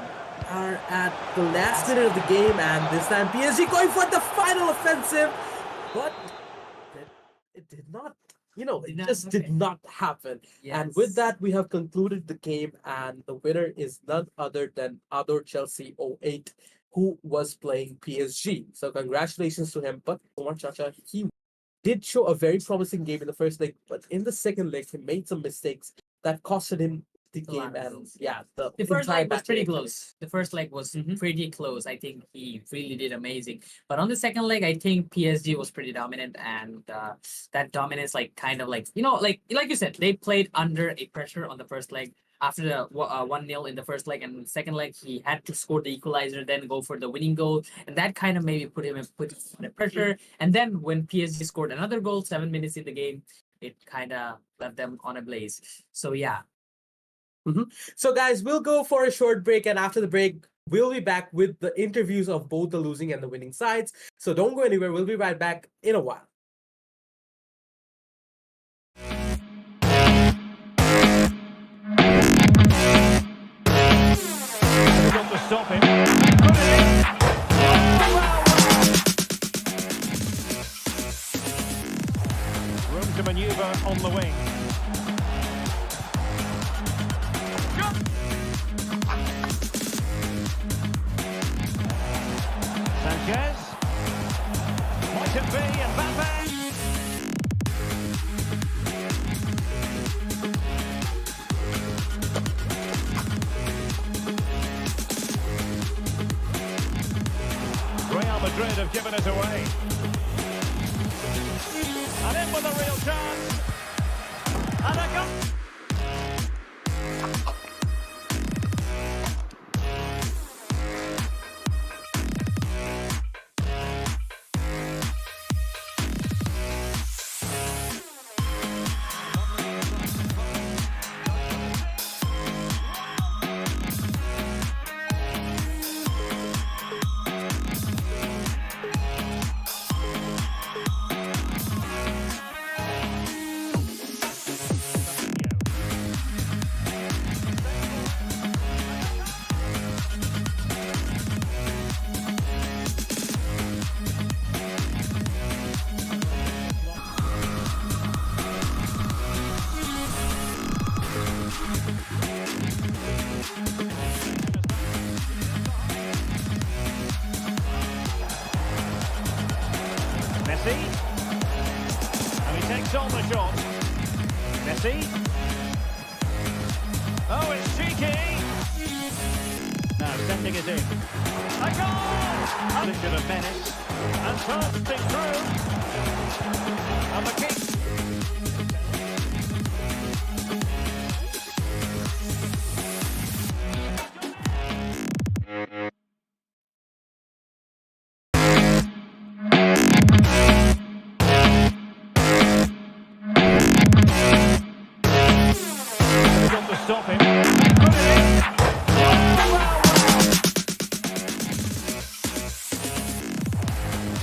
are at the last minute of the game, and this time PSG going for the final offensive, but it did not, it just did not happen. Yes. And with that, we have concluded the game, and the winner is none other than adorchelsea08, who was playing PSG. So congratulations to him. But TmrChacha, he did show a very promising game in the first leg, but in the second leg, he made some mistakes that costed him the game. And the first leg was pretty battle. close. The first leg was pretty close. I think he really did amazing. But on the second leg, I think PSG was pretty dominant, and that dominance, like you said, they played under a pressure on the first leg. After the 1-0 in the first leg, and the second leg, he had to score the equalizer, then go for the winning goal, and that kind of maybe put him under pressure. And then when PSG scored another goal 7 minutes in the game, it kind of left them on a blaze. So yeah. So guys, we'll go for a short break, and after the break, we'll be back with the interviews of both the losing and the winning sides. So don't go anywhere. We'll be right back in a while. Got to stop him. Put it in. Well. Room to manoeuvre on the wing. Sanchez. Might it be Mbappe? Real Madrid have given it away. And in with a real chance. And a goal. he takes on the shot. Messi. Oh, it's cheeky. Now sending it in. A goal! Position of Venice. And bursting through. And the kick. Got to stop him. Put it in.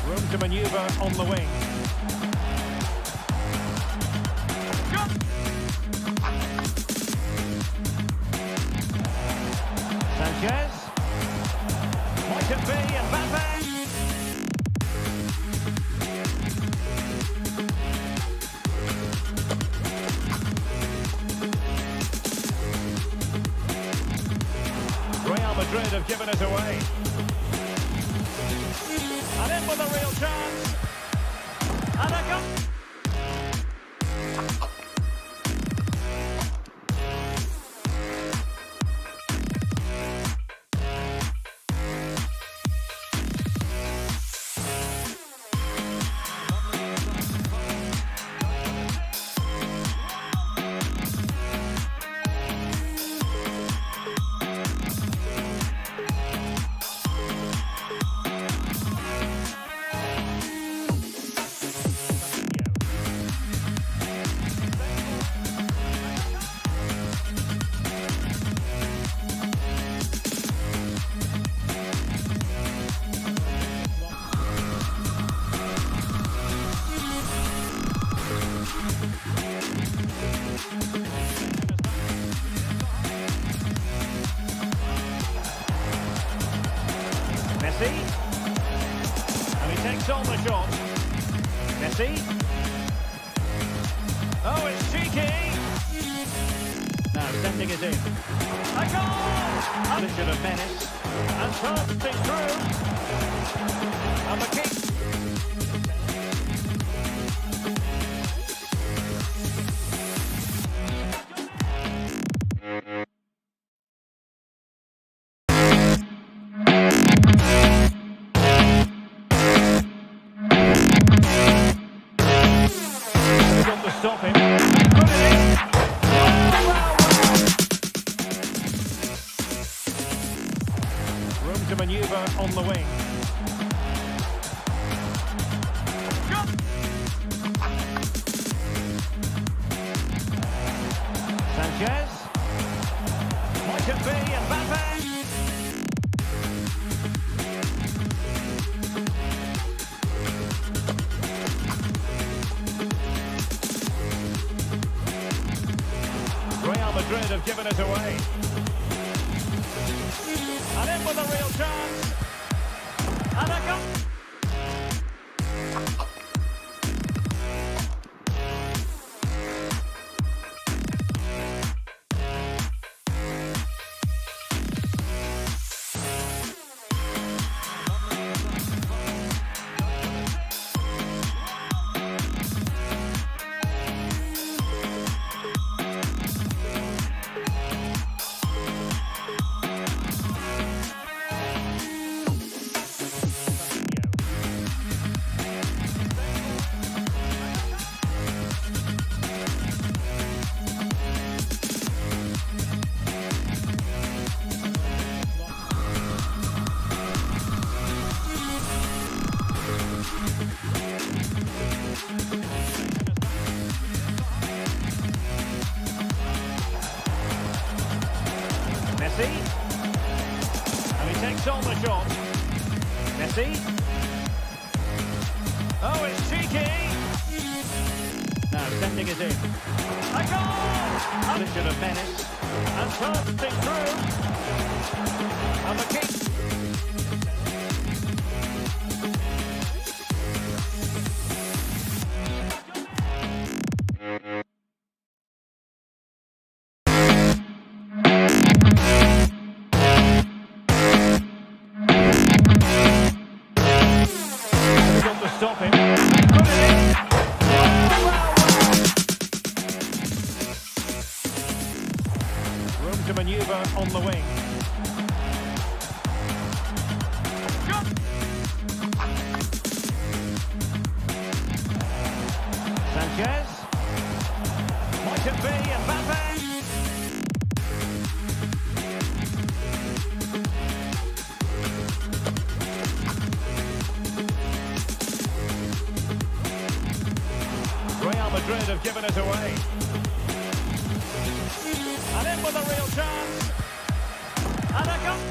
Room to manoeuvre on the wing. Sanchez. Might it be Mbappe? Real Madrid have given it away. And in with a real chance. And a goal. Messi. And he takes on the shot. Messi. Oh, it's cheeky. Now sending it in. A goal! Position of Venice. And bursting through. And the kick. Got to stop him. Put it in. Room to manoeuvre on the wing. Sanchez. Might it be Mbappe? Real Madrid have given it away. And in with a real chance. And a goal. Messi. And he takes on the shot. Messi. Oh, it's cheeky. Now sending it in. A goal! Position of Venice. And bursting through. And the kick. Got to stop him. Put it in. on the wing. Sanchez. Might it be Mbappe? Real Madrid have given it away. And in with a real chance. And a goal.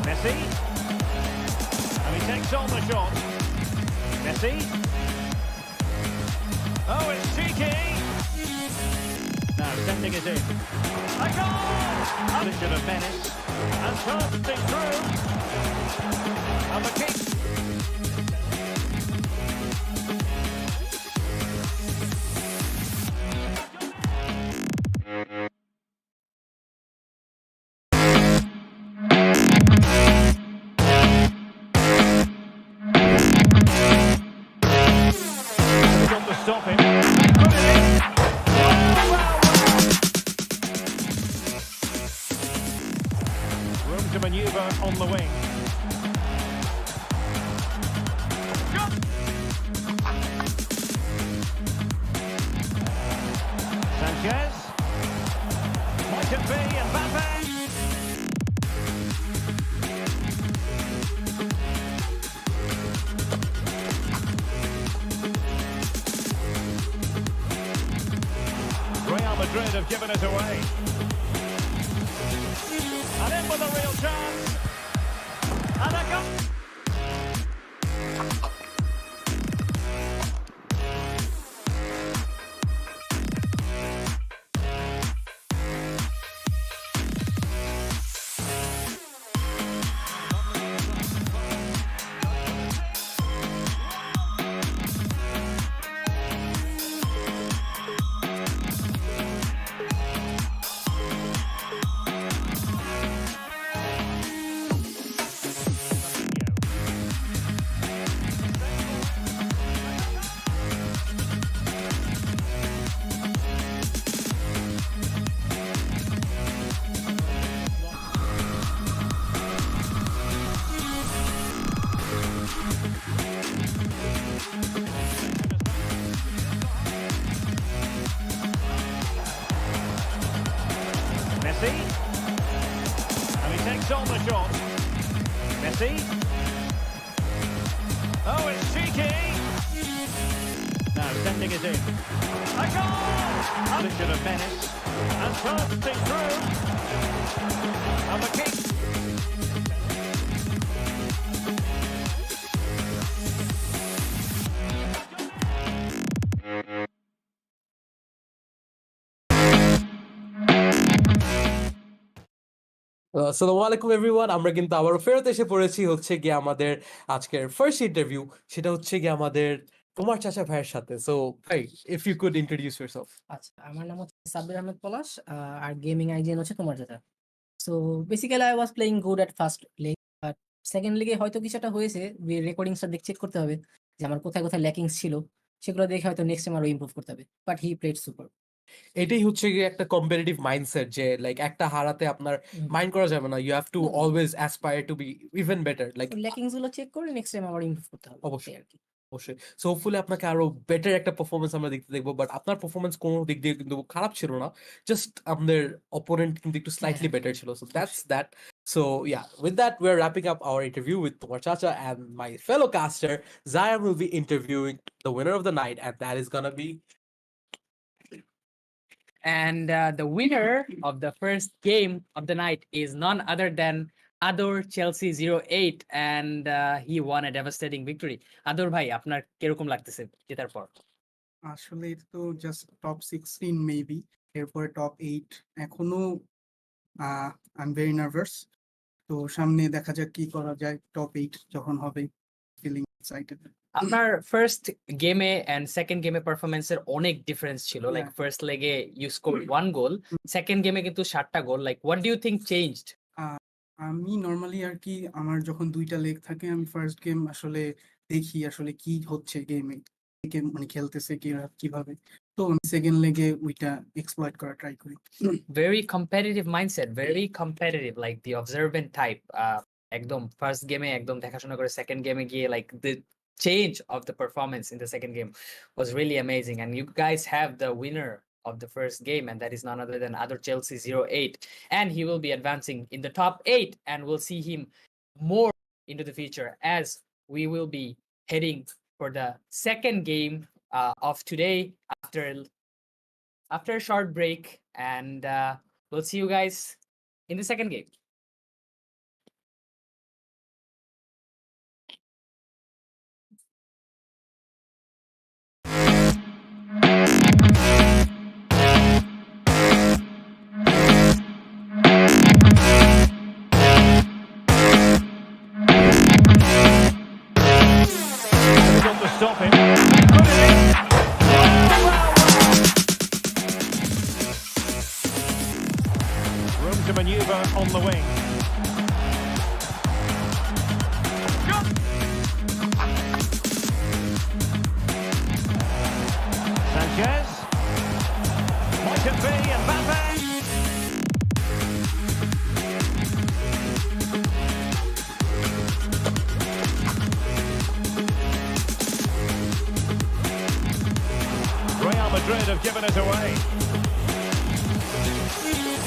Messi. And he takes on the shot. Messi. Oh, it's cheeky. Now sending it in. A goal! Position of menace. And bursting through. And the kick. Stop him. Put it in. Wow. Room to manoeuvre on the wing. Sanchez. Might it be Mbappe? Real Madrid have given it away. And in with a real chance. And a goal. Messi. And he takes on the shot. Messi. Oh, it's cheeky. Now sending it in. A goal! Position of menace. And bursting through. And the kick. আসসালামু আলাইকুম everyone, আমরা কিন্তু আবারও ফেরত এসে পড়েছি হচ্ছে গিয়ে আমাদের আজকের ফার্স্ট ইন্টারভিউ। সেটা হচ্ছে গিয়ে আমাদের তোমার চাচা ভাইয়ের সাথে। সো ভাই, if you could introduce yourself. আচ্ছা, আমার নাম হচ্ছে সাব্বির আহমেদ পলাশ, আর গেমিং আইডিয়ান হচ্ছে তোমার যেটা। So basically I was playing good at first league, but second লিগে হয়তো কিছুটা হয়েছে। রেকর্ডিংসটা চেক করতে হবে যে আমার কোথায় কোথায় ল্যাকিংস ছিল, সেগুলো দেখে হয়তো নেক্সট টাইম আরো ইমপ্রুভ করতে হবে। But he played super. এটাই হচ্ছে গিয়ে একটা কম্পিটিটিভ মাইন্ডসেট, যে লাইক একটা হারাতে আপনার মাইন্ড করা যাবে না। You have to always aspire to be even better. Like lackings গুলো চেক করে নেক্সট টাইম আবার ইমপ্রুভ করতে হবে অবশ্যই। আর কি। অবশ্যই। সো হোপফুলি আপনাকে আরো বেটার একটা পারফরমেন্স আমরা দেখবো। বাট আপনার পারফরমেন্স কোনো দিক দিয়ে কিন্তু খারাপ ছিল না, জাস্ট আমাদের অপোনেন্ট কিন্তু একটু স্লাইটলি বেটার ছিল। So that's that. So yeah, with that, we're wrapping up our interview with TmrChacha, and my fellow caster Zion will be interviewing the winner of the night, and that is gonna be And the winner of the first game of the night is none other than adorchelsea08, and he won a devastating victory. Ador ভাই আপনার কিরকম লাগতেছে জেতার পর? আসলে এটা তো just top 16 maybe, এরপরে টপ 8 এখনো। আই এম ভেরি নার্ভাস, তো সামনে দেখা যাক কি করা যায় টপ 8 যখন হবে। Feeling excited. আপনার ফার্স্ট গেমে এন্ড সেকেন্ড গেমে পারফরম্যান্সের অনেক ডিফারেন্স ছিল, like Yeah. First leg you scored 1 goal, second গেমে কিন্তু 7টা goal. Like what do you think changed? আমি নর্মালি আর কি আমার যখন দুইটা লেগ থাকে আমি ফার্স্ট গেম আসলে দেখি আসলে কি হচ্ছে গেমে, গেম মানে খেলতেছে কিভাবে, তো আমি সেকেন্ড লেগে ওইটা এক্সপ্লয়েট করা ট্রাই করি। Very competitive mindset, very competitive, like the observant type. একদম ফার্স্ট গেমে একদম দেখাশোনা করে সেকেন্ড গেমে গিয়ে like the change of the performance in the second game was really amazing, and you guys have the winner of the first game, and that is none other than adorchelsea08, and he will be advancing in the top 8, and we'll see him more into the future as we will be heading for the second game of today after a short break, and we'll see you guys in the second game. Difficult to stop him. Put it in. Room to manoeuvre on the wing. Sanchez. Might it be Mbappe? Real Madrid have given it away.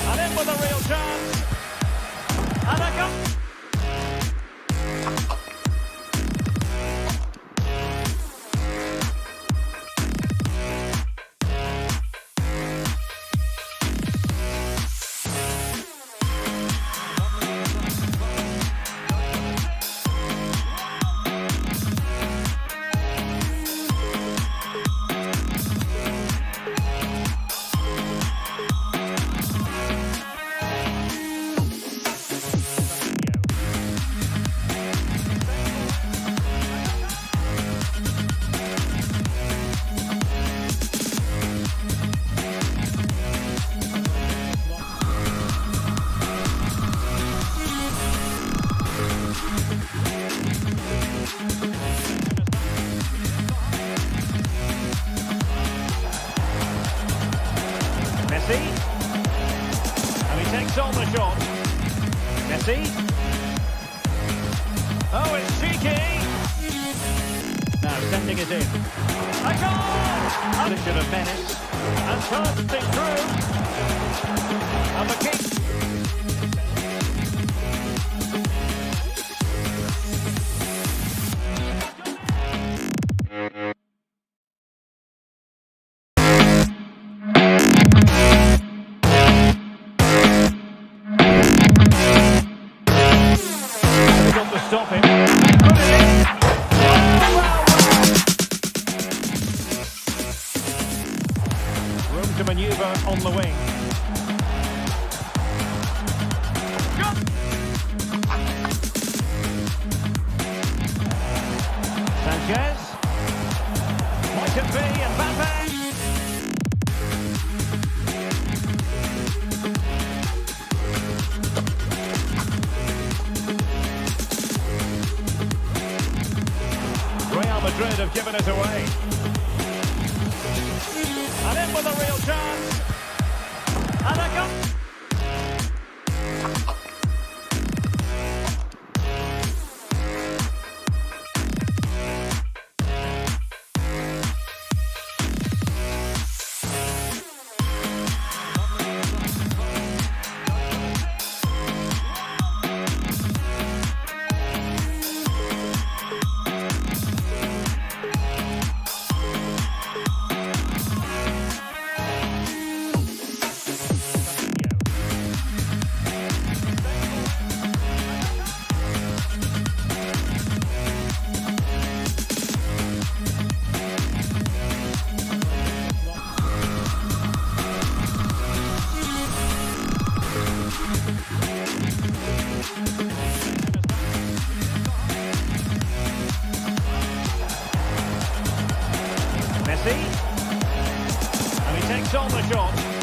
And in with a real chance. And a goal. Messi. And he takes on the shot. Messi. Oh, it's cheeky. Now sending it in. A goal! Position of menace. And passing through. And the kick. Difficult to stop him. Put it in. Room to manoeuvre on the wing. Sanchez. Might it be Mbappe? Real Madrid have given it away. And in with a real chance. And a goal. stole the shot.